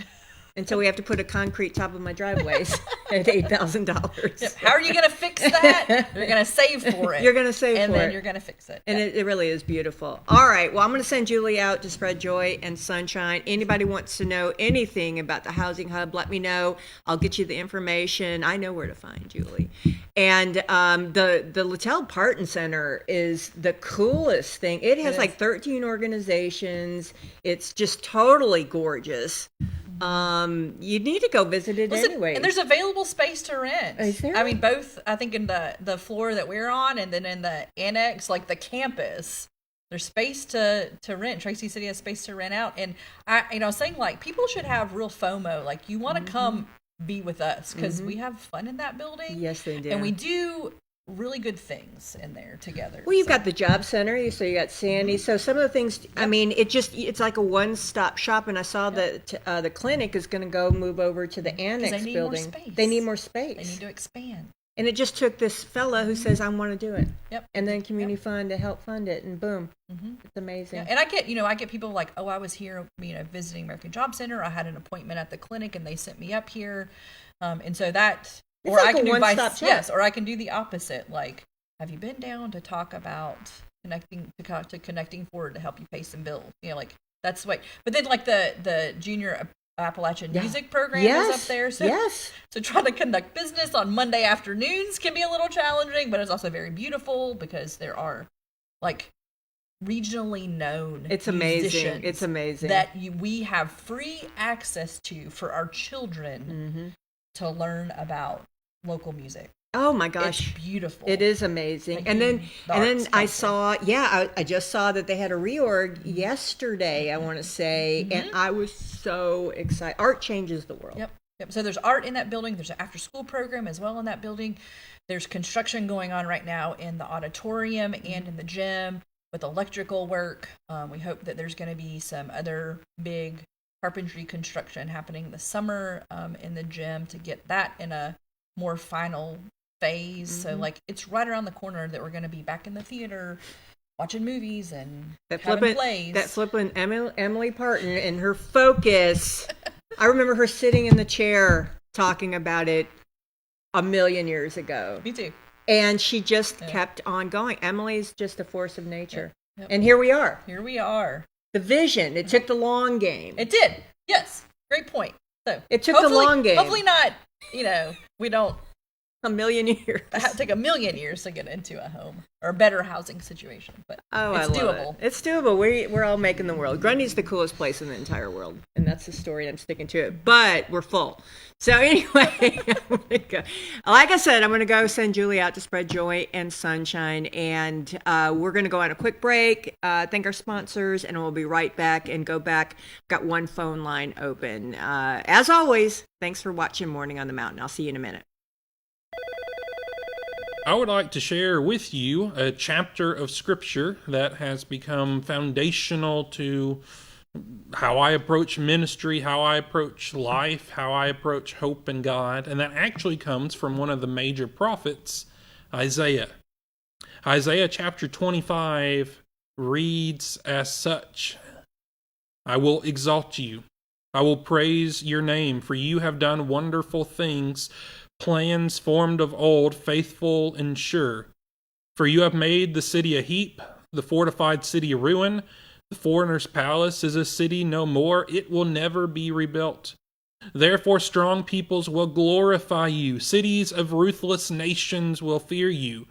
until we have to put a concrete top of my driveways at $8,000. Yep. How are you going to fix that? You're going to save for it. You're going to save for it. And then you're going to fix it. And it really is beautiful. All right. Well, I'm going to send Julie out to spread joy and sunshine. Anybody wants to know anything about the Housing Hub, let me know. I'll get you the information. I know where to find Julie. And the Littell Parton Center is the coolest thing. It has like 13 organizations. It's just totally gorgeous. You need to go visit it anyway. And there's available space to rent. Is there? Both, I think in the floor that we're on, and then in the annex, like the campus, there's space to rent. Tracy City has space to rent out. And I was saying, like, people should have real FOMO. Like, you want to come be with us, because we have fun in that building. Yes, they do. And we do really good things in there together. Well, you've got the job center, so you got Sandy. So some of the things, it's like a one-stop shop. And I saw that the clinic is going to move over to the annex building. They need more space. They need to expand. And it just took this fella who says, I want to do it. Yep. And then community fund to help fund it, and boom. It's amazing. Yeah. And I get people like, oh, I was here, visiting American Job Center. I had an appointment at the clinic and they sent me up here. And so that, it's or like I can a do one-stop shop. yes, or I can do the opposite. Like, have you been down to talk about connecting forward to help you pay some bills? Like that's the way. But then like the junior Appalachian music program is up there. So, so trying to conduct business on Monday afternoons can be a little challenging, but it's also very beautiful because there are like regionally known amazing. It's amazing that we have free access to for our children to learn about local music. Oh my gosh, it's beautiful. It is amazing. Like and then I saw, I just saw that they had a reorg yesterday, I want to say, and I was so excited. Art changes the world. Yep. So there's art in that building. There's an after school program as well in that building. There's construction going on right now in the auditorium and in the gym with electrical work. We hope that there's going to be some other big carpentry construction happening this summer in the gym to get that in a more final phase. So like it's right around the corner that we're going to be back in the theater watching movies and having plays. That flippin' Emily Parton and her focus. I remember her sitting in the chair talking about it a million years ago. Me too. And she just kept on going. Emily's just a force of nature. Yep. And here we are. The vision. It took the long game. It did. Yes. Great point. So it took the long game. Hopefully not, we don't A million years. It took 1,000,000 years to get into a home or a better housing situation, but it's doable. It's doable. We're all making the world. Grundy's the coolest place in the entire world, and that's the story. I'm sticking to it. But we're full. So anyway, I'm gonna go. Like I said, I'm going to go send Julie out to spread joy and sunshine, and we're going to go on a quick break, thank our sponsors, and we'll be right back and go back. Got one phone line open. As always, thanks for watching Morning on the Mountain. I'll see you in a minute. I would like to share with you a chapter of Scripture that has become foundational to how I approach ministry, how I approach life, how I approach hope in God, and that actually comes from one of the major prophets, Isaiah. Isaiah chapter 25 reads as such, I will exalt you. I will praise your name, for you have done wonderful things, plans formed of old, faithful and sure. For you have made the city a heap, the fortified city a ruin. The foreigner's palace is a city no more. It will never be rebuilt. Therefore strong peoples will glorify you. Cities of ruthless nations will fear you.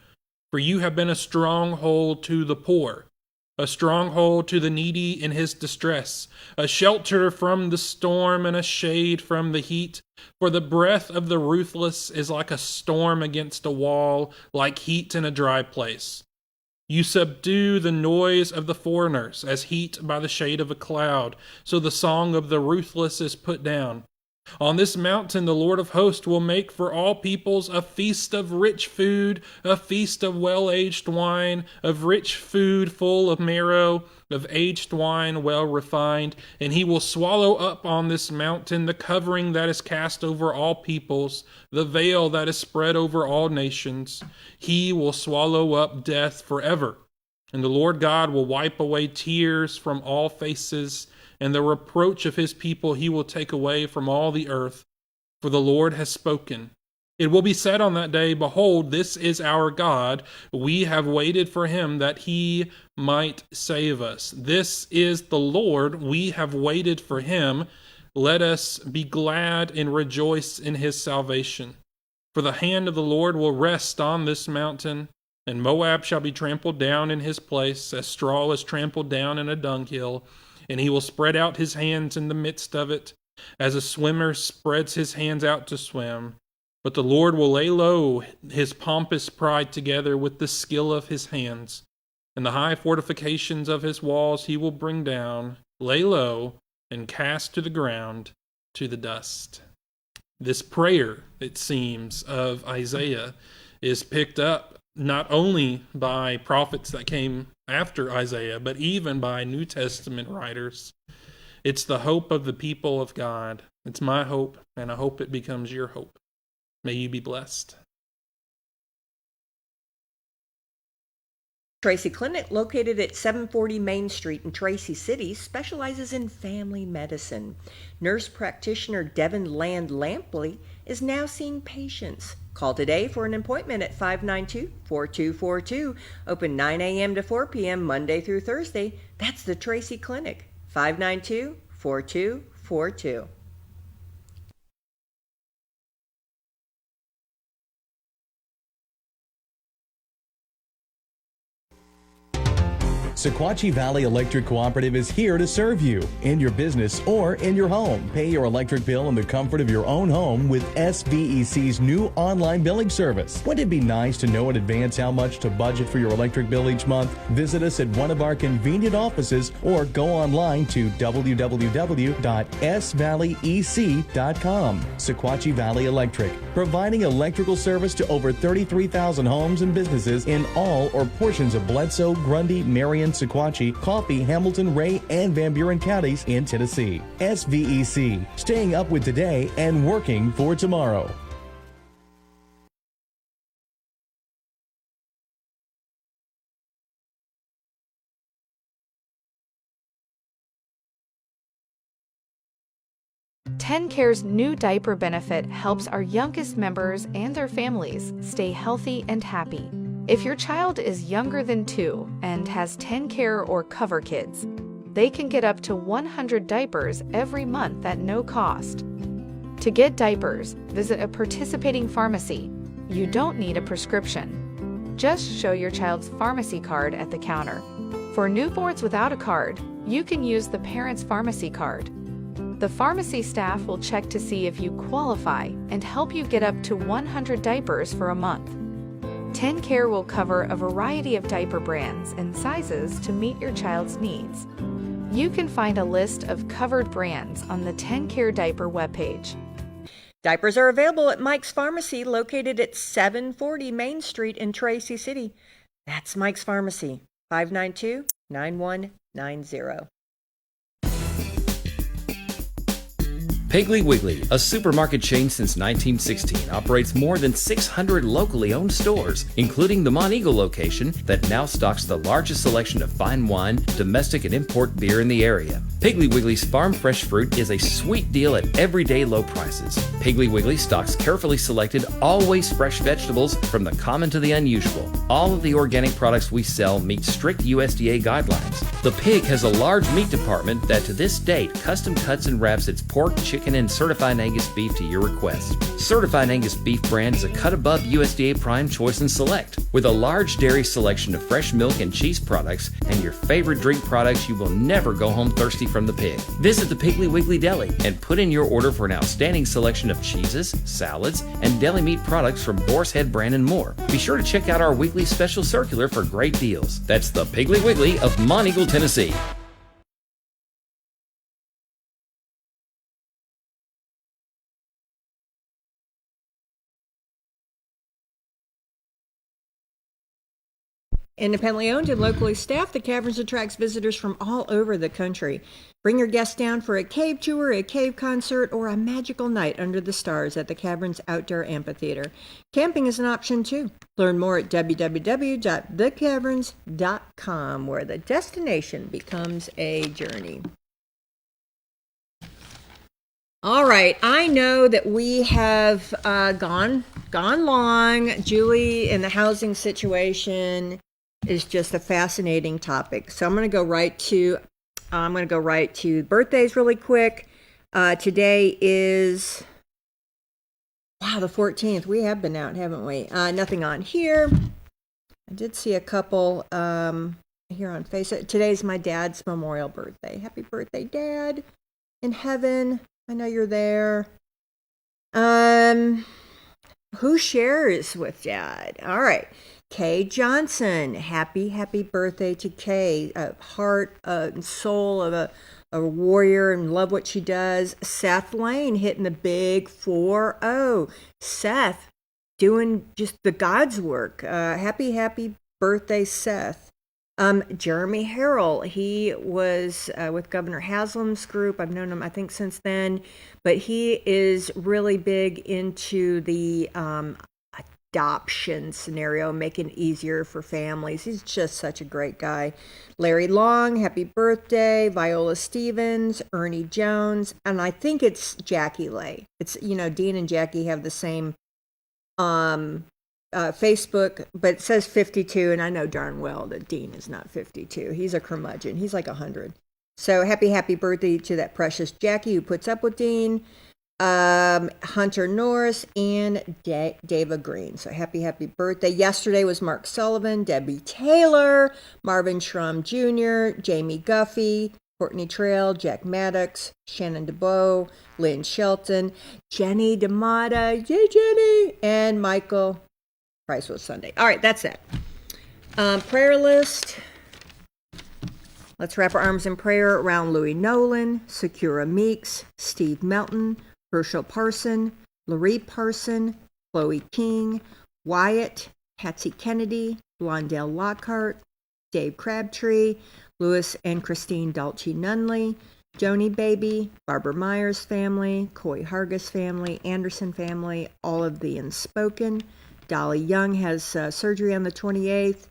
For you have been a stronghold to the poor, a stronghold to the needy in his distress, a shelter from the storm and a shade from the heat. For the breath of the ruthless is like a storm against a wall, like heat in a dry place. You subdue the noise of the foreigners as heat by the shade of a cloud, so the song of the ruthless is put down. On this mountain the Lord of hosts will make for all peoples a feast of rich food, a feast of well-aged wine, of rich food full of marrow, of aged wine well refined, and he will swallow up on this mountain the covering that is cast over all peoples, the veil that is spread over all nations. He will swallow up death forever, and the Lord God will wipe away tears from all faces, and the reproach of his people he will take away from all the earth, for the Lord has spoken. It will be said on that day, behold, this is our God. We have waited for him that he might save us. This is the Lord. We have waited for him. Let us be glad and rejoice in his salvation. For the hand of the Lord will rest on this mountain, and Moab shall be trampled down in his place, as straw is trampled down in a dunghill. And he will spread out his hands in the midst of it, as a swimmer spreads his hands out to swim. But the Lord will lay low his pompous pride together with the skill of his hands, and the high fortifications of his walls he will bring down, lay low, and cast to the ground, to the dust. This prayer, it seems, of Isaiah is picked up not only by prophets that came after Isaiah, but even by New Testament writers. It's the hope of the people of God. It's my hope, and I hope it becomes your hope. May you be blessed. Tracy Clinic, located at 740 Main Street in Tracy City, specializes in family medicine. Nurse practitioner Devin Land Lampley is now seeing patients. Call today for an appointment at 592-4242. Open 9 a.m. to 4 p.m. Monday through Thursday. That's the Tracy Clinic. 592-4242. Sequatchie Valley Electric Cooperative is here to serve you in your business or in your home. Pay your electric bill in the comfort of your own home with SVEC's new online billing service. Wouldn't it be nice to know in advance how much to budget for your electric bill each month? Visit us at one of our convenient offices or go online to www.svalleyec.com. Sequatchie Valley Electric, providing electrical service to over 33,000 homes and businesses in all or portions of Bledsoe, Grundy, Marion, Sequatchie, Coffee, Hamilton, Ray, and Van Buren counties in Tennessee. SVEC, staying up with today and working for tomorrow. TennCare's new diaper benefit helps our youngest members and their families stay healthy and happy. If your child is younger than 2 and has TennCare or Cover Kids, they can get up to 100 diapers every month at no cost. To get diapers, visit a participating pharmacy You don't need a prescription. Just show your child's pharmacy card at the counter. For newborns without a card, you can use the parent's pharmacy card. The pharmacy staff will check to see if you qualify and help you get up to 100 diapers for a month. TenCare will cover a variety of diaper brands and sizes to meet your child's needs. You can find a list of covered brands on the TenCare diaper webpage. Diapers are available at Mike's Pharmacy, located at 740 Main Street in Tracy City. That's Mike's Pharmacy, 592-9190. Piggly Wiggly, a supermarket chain since 1916, operates more than 600 locally owned stores, including the Monteagle location that now stocks the largest selection of fine wine, domestic and import beer in the area. Piggly Wiggly's farm fresh fruit is a sweet deal at everyday low prices. Piggly Wiggly stocks carefully selected, always fresh vegetables from the common to the unusual. All of the organic products we sell meet strict USDA guidelines. The Pig has a large meat department that to this date custom cuts and wraps its pork, chicken, and certified Angus beef to your request. Certified Angus beef brand is a cut above USDA Prime Choice and Select. With a large dairy selection of fresh milk and cheese products and your favorite drink products, you will never go home thirsty from the Pig. Visit the Piggly Wiggly Deli and put in your order for an outstanding selection of cheeses, salads, and deli meat products from Boar's Head brand and more. Be sure to check out our weekly special circular for great deals. That's the Piggly Wiggly of Monteagle, Tennessee. Independently owned and locally staffed, the Caverns attracts visitors from all over the country. Bring your guests down for a cave tour, a cave concert, or a magical night under the stars at the Caverns Outdoor Amphitheater. Camping is an option too. Learn more at www.thecaverns.com, where the destination becomes a journey. All right, I know that we have gone long. Julie and the housing situation is just a fascinating topic. So I'm going to go right to birthdays really quick. Today is the 14th. We have been out, haven't we? Nothing on here. I did see a couple here on Facebook. Today's my dad's memorial birthday. Happy birthday, Dad, in heaven. I know you're there. Who shares with Dad? All right. Kay Johnson. Happy birthday to Kay. Heart and soul of a warrior, and love what she does. Seth Lane hitting the big 4-0. Seth doing just the God's work. Happy birthday, Seth. Jeremy Harrell, he was with Governor Haslam's group. I've known him, I think, since then. But he is really big into the adoption scenario, making it easier for families. He's just such a great guy. Larry Long, happy birthday. Viola Stevens, Ernie Jones, and I think it's Jackie Lay. It's, Dean and Jackie have the same Facebook, but it says 52, and I know darn well that Dean is not 52. He's a curmudgeon. He's like 100. So happy birthday to that precious Jackie who puts up with Dean. Hunter Norris and Dava Green. So happy birthday. Yesterday was Mark Sullivan, Debbie Taylor, Marvin Schrum Jr., Jamie Guffey, Courtney Trail, Jack Maddox, Shannon DeBow, Lynn Shelton, Jenny DeMata, yay Jenny, and Michael Price was Sunday. All right, that's it. Prayer list. Let's wrap our arms in prayer around Louis Nolan, Sakura Meeks, Steve Melton, Herschel Parson, Larry Parson, Chloe King, Wyatt, Patsy Kennedy, Blondell Lockhart, Dave Crabtree, Louis and Christine Dalchi Nunley, Joni Baby, Barbara Myers family, Coy Hargis family, Anderson family, all of the Unspoken. Dolly Young has surgery on the 28th.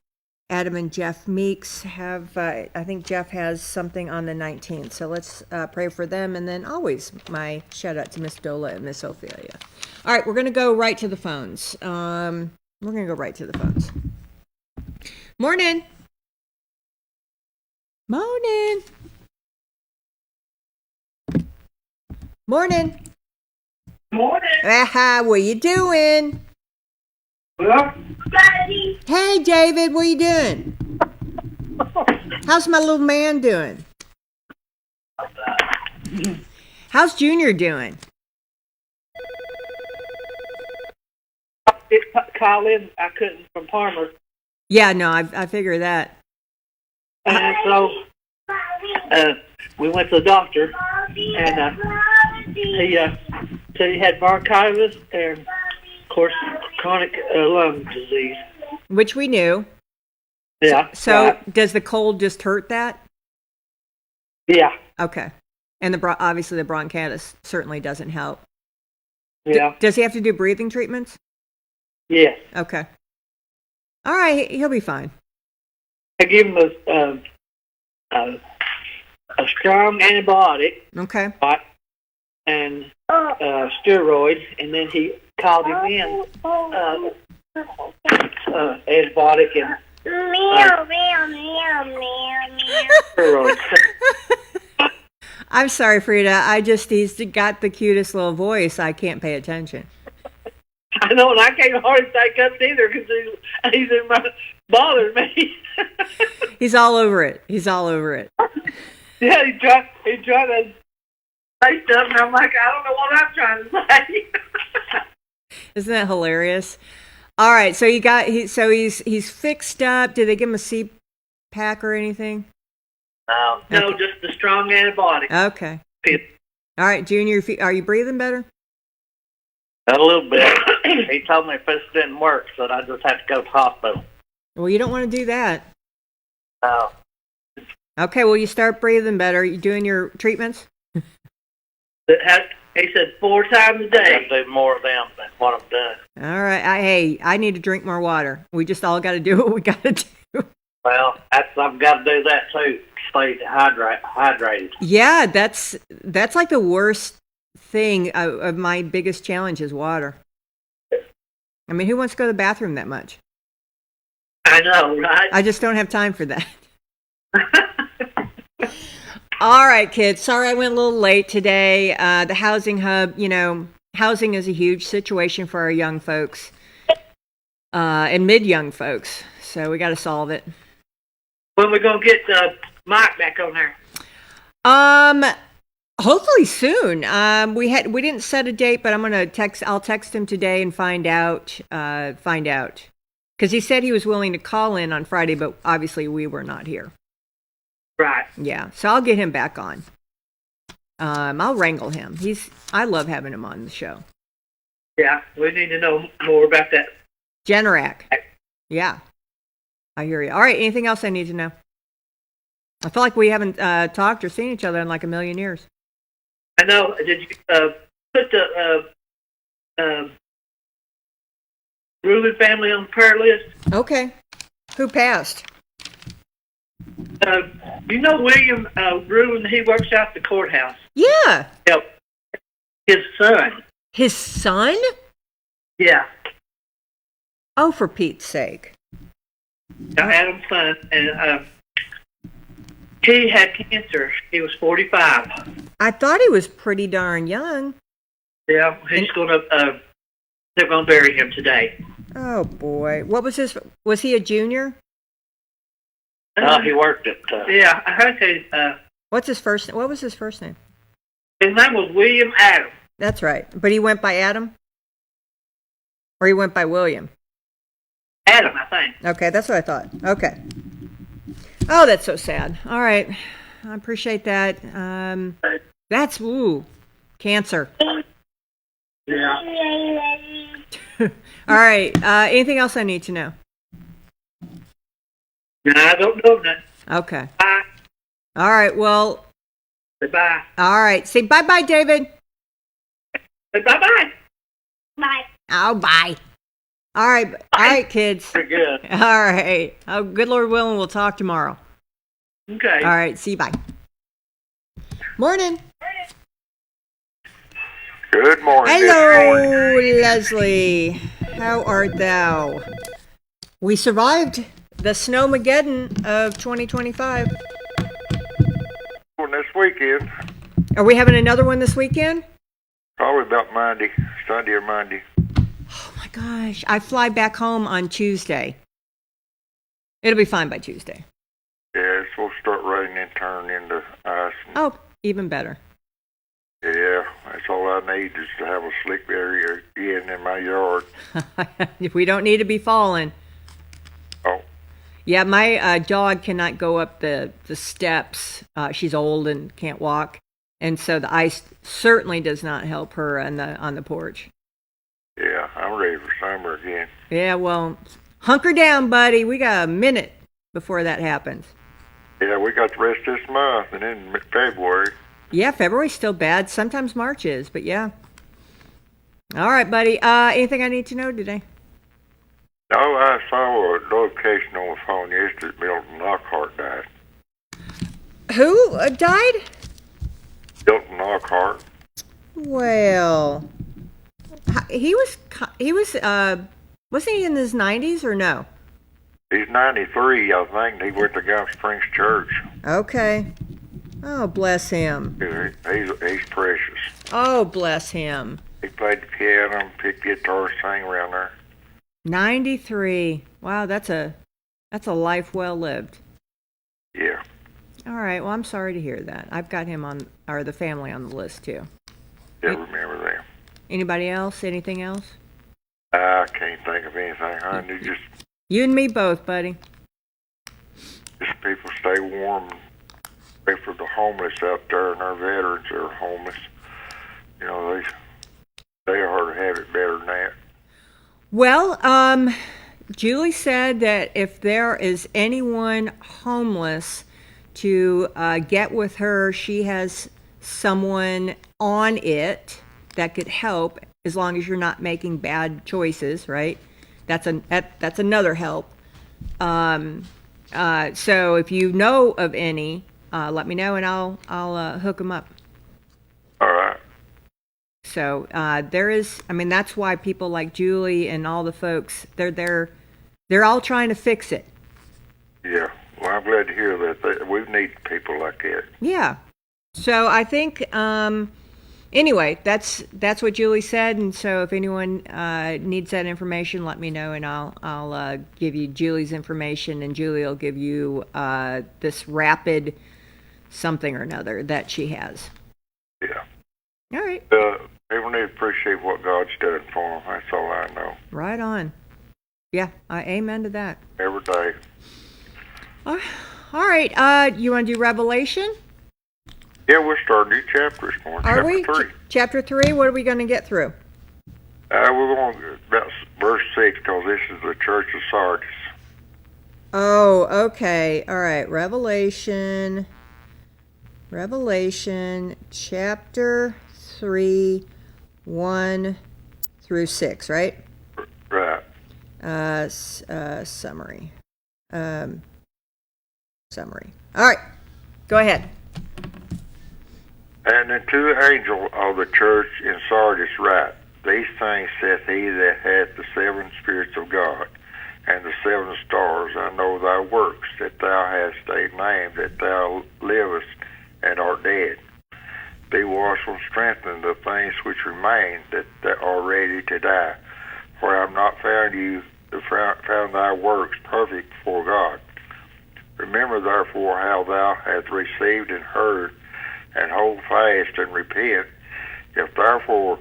Adam and Jeff Meeks have, I think Jeff has something on the 19th. So let's pray for them. And then always my shout out to Miss Dola and Miss Ophelia. All right, we're going to go right to the phones. Morning. Morning. Aha, what you doing? Hey, David, what are you doing? How's my little man doing? How's Junior doing? Call in. I couldn't from Palmer. Yeah, no, I figure that. And so we went to the doctor, and he said he had bronchitis and, of course, chronic lung disease. Which we knew. Yeah. So right. does the cold just hurt that? Yeah. Okay. And obviously the bronchitis certainly doesn't help. Yeah. Does he have to do breathing treatments? Yes. Okay. All right, he'll be fine. I gave him a strong antibiotic. Okay. And steroids, and then he called him in antibiotic and steroids. I'm sorry, Frida. He's got the cutest little voice. I can't pay attention. I know, and I can't hardly think up either because he's bothering me. He's all over it. He's all over it. Yeah, he tried to say stuff, and I'm like, I don't know what I'm trying to say. Isn't that hilarious? All right, so he's fixed up. Did they give him a CPAP or anything? No, Okay. just the strong antibiotic. Okay. All right, Junior, are you breathing better? A little bit. He told me if this didn't work, so I just have to go to the hospital. Well, you don't want to do that. No. Okay, well, you start breathing better. You doing your treatments? He said 4 times a day. I do more of them than what I'm doing. All right. I need to drink more water. We just all got to do what we got to do. Well, I've got to do that too. Stay hydrated. Yeah, that's like the worst thing of my biggest challenge is water. I mean, who wants to go to the bathroom that much? I know, right? I just don't have time for that. All right, kids. Sorry I went a little late today. The housing hub, housing is a huge situation for our young folks and mid-young folks. So we got to solve it. When are we going to get Mike back on there? Hopefully soon. We didn't set a date, but I'll text him today and find out. Because he said he was willing to call in on Friday, but obviously we were not here. Right. Yeah, so I'll get him back on. I'll wrangle him. I love having him on the show. Yeah, we need to know more about that. Generac. Yeah, I hear you. All right, anything else I need to know? I feel like we haven't talked or seen each other in like a million years. I know. Did you put the Ruben family on the prayer list? Okay. Who passed? You know William Ruben, he works out at the courthouse. Yeah. Yep. His son. His son? Yeah. Oh, for Pete's sake. Adam's son. And he had cancer. He was 45. I thought he was pretty darn young. Yeah, they're going to bury him today. Oh, boy. Was he a junior? He worked at... Yeah, I heard what was his first name? His name was William Adam. That's right. But he went by Adam? Or he went by William? Adam, I think. Okay, that's what I thought. Okay. Oh, that's so sad. All right. I appreciate that. That's, cancer. Yeah. All right. Anything else I need to know? No, I don't know that. Okay. Bye. All right. Well. Bye. All right. Say bye-bye, David. Bye-bye. Bye. Oh, bye. All right. All right, kids. Pretty good. All right. Oh, good Lord willing, we'll talk tomorrow. Okay. All right. See you. Bye. Morning. Good morning. Hello, Leslie. How art thou? We survived the Snowmageddon of 2025. One this weekend. Are we having another one this weekend? Probably about Monday, Sunday or Monday. Oh my gosh, I fly back home on Tuesday. It'll be fine by Tuesday. Yeah, it's supposed to start raining and turn into ice. Oh, even better. Yeah, that's all I need is to have a slick area again in my yard. We don't need to be falling. Oh. Yeah, my dog cannot go up the steps. She's old and can't walk, and so the ice certainly does not help her on the porch. Yeah, I'm ready for summer again. Yeah, well, hunker down, buddy. We got a minute before that happens. Yeah, we got the rest of this month, and then February. Yeah, February's still bad. Sometimes March is, but yeah. All right, buddy. Anything I need to know today? No, I saw a notification on the phone yesterday that Milton Lockhart died. Who died? Milton Lockhart. Well, he was wasn't he in his 90s or no? He's 93, I think. He went to Gulf Springs Church. Okay. Oh, bless him. He's precious. Oh, bless him. He played the piano, picked guitar, sang around there. 93. Wow, that's a life well lived. Yeah. All right. Well, I'm sorry to hear that. I've got him or the family on the list too. Yeah, remember them. Anybody else? Anything else? I can't think of anything, honey. Just You and me both, buddy. people stay warm. Pray for the homeless out there and our veterans that are homeless. You know, they ought to have it better than that. Well, Julie said that if there is anyone homeless to get with her, she has someone on it that could help as long as you're not making bad choices, right? That's another help. So if you know of any, let me know and I'll hook them up. All right. So there is, I mean, that's why people like Julie and all the folks, they're all trying to fix it. Yeah. Well, I'm glad to hear that. We need people like that. Yeah. So I think, anyway, that's what Julie said. And so if anyone needs that information, let me know and I'll give you Julie's information and Julie will give you this rapid something or another that she has. Yeah. All right. People need to appreciate what God's done for them. That's all I know. Right on. Yeah, amen to that. Every day. All right. You want to do Revelation? Yeah, we'll start a new chapter this morning. Are we? Chapter 3. Chapter 3, what are we going to get through? We're going about verse 6 because this is the church of Sardis. Oh, okay. All right. Revelation chapter 3, 1 through 6, right? Right. Summary. Summary. All right. Go ahead. And unto the angel of the church in Sardis write, These things saith he that hath the 7 spirits of God, and the 7 stars. I know thy works, that thou hast a name, that thou livest and art dead. Be watchful and strengthen the things which remain, that are ready to die. For I have not found thy works perfect before God. Remember therefore how thou hast received and heard, and hold fast and repent. If therefore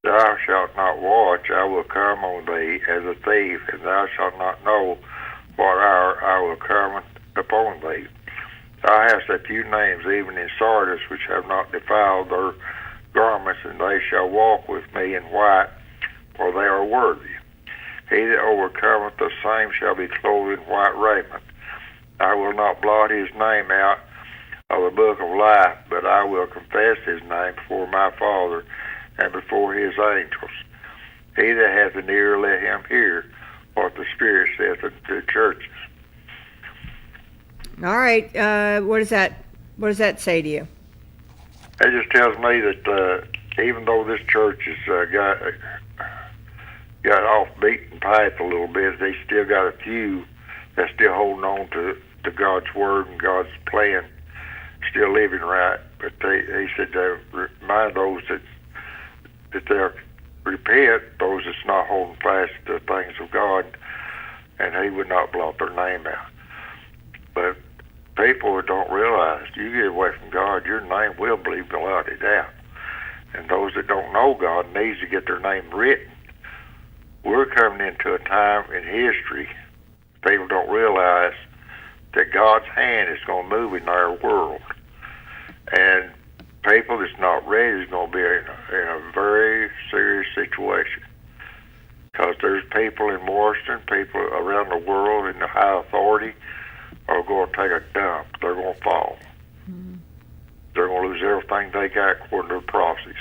thou shalt not watch, I will come on thee as a thief, and thou shalt not know what hour I will come upon thee. Thou hast a few names even in Sardis, which have not defiled their garments, and they shall walk with me in white, for they are worthy. He that overcometh, the same shall be clothed in white raiment. I will not blot his name out of the book of life, but I will confess his name before my Father and before his angels. He that hath an ear, let him hear what the Spirit saith unto the churches. All right. What does that say to you? It just tells me that even though this church has got off beaten path a little bit, they still got a few that's still holding on to God's word and God's plan, still living right. But he said to remind those that they're repent, those that's not holding fast to the things of God, and He would not blot their name out. But people don't realize, you get away from God, your name will be blotted out. And those that don't know God needs to get their name written. We're coming into a time in history, people don't realize that God's hand is going to move in our world. And people that's not ready is going to be in a very serious situation. Because there's people in Washington, people around the world in the high authority are going to take a dump. They're going to fall. Mm-hmm. They're going to lose everything they got according to the prophecies.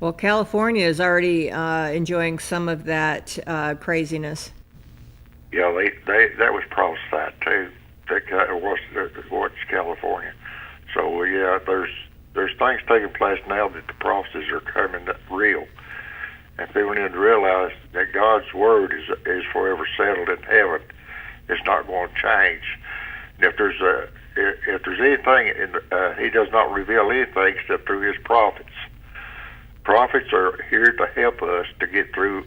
Well, California is already enjoying some of that craziness. Yeah, that was prophesied too. What's California? So yeah, there's things taking place now that the prophecies are coming real, and people need to realize that God's word is forever settled in heaven. It's not going to change. And if there's anything, He does not reveal anything except through His prophets. Prophets are here to help us to get through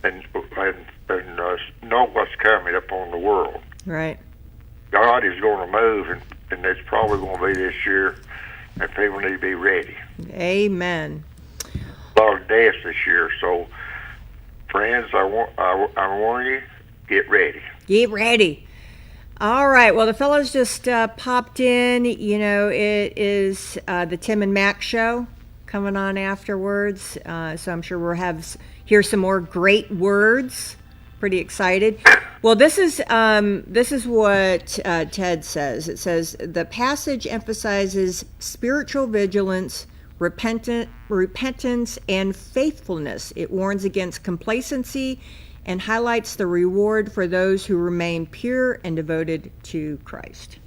and know what's coming upon the world. Right. God is going to move, and it's probably going to be this year, and people need to be ready. Amen. A lot of deaths this year, so friends, I warn you, get ready. Get ready. All right. Well, the fellows just popped in. You know, it is the Tim and Mac show coming on afterwards, so I'm sure we'll hear some more great words. Pretty excited. Well, this is what Ted says. It says the passage emphasizes spiritual vigilance, repentance, and faithfulness. It warns against complacency and highlights the reward for those who remain pure and devoted to Christ.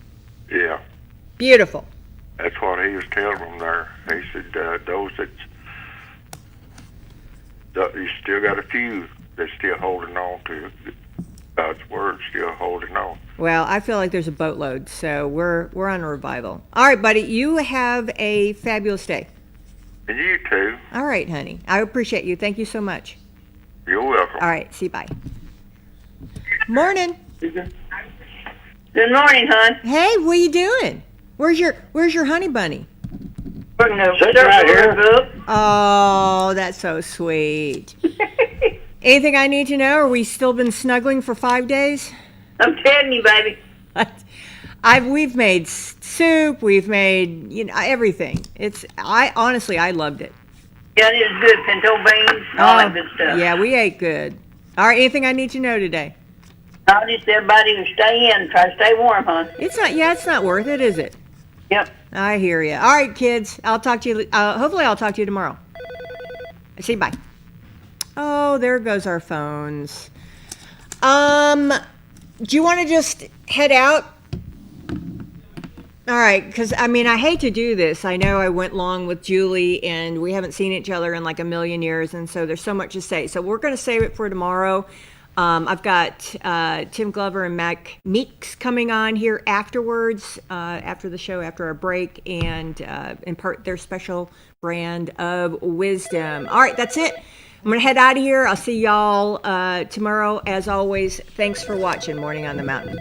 Yeah. Beautiful. That's what he was telling them there. He said those you still got a few that's still holding on to God's word, still holding on. Well, I feel like there's a boatload, so we're on a revival. All right, buddy, you have a fabulous day. And you too. All right, honey. I appreciate you. Thank you so much. You're welcome. All right, see you, bye. Morning. Good morning, hon. Hey, what are you doing? Where's your honey bunny? Sitting right here. Oh, that's so sweet. Anything I need to know? Are we still been snuggling for 5 days? I'm telling you, baby. We've made soup. We've made everything. Honestly, I loved it. Yeah, it is good. Pinto beans, all that good stuff. Yeah, we ate good. All right, anything I need to know today? I'll just everybody to stay in. Try to stay warm, hon. It's not worth it, is it? Yep. I hear you. All right, kids. I'll talk to you. Hopefully, I'll talk to you tomorrow. See you. Bye. Oh, there goes our phones. Do you want to just head out? All right, because, I hate to do this. I know I went long with Julie, and we haven't seen each other in like a million years, and so there's so much to say. So we're going to save it for tomorrow. I've got Tim Glover and Mac Meeks coming on here afterwards, after the show, after our break, and impart their special brand of wisdom. All right, that's it. I'm going to head out of here. I'll see y'all tomorrow. As always, thanks for watching Morning on the Mountain.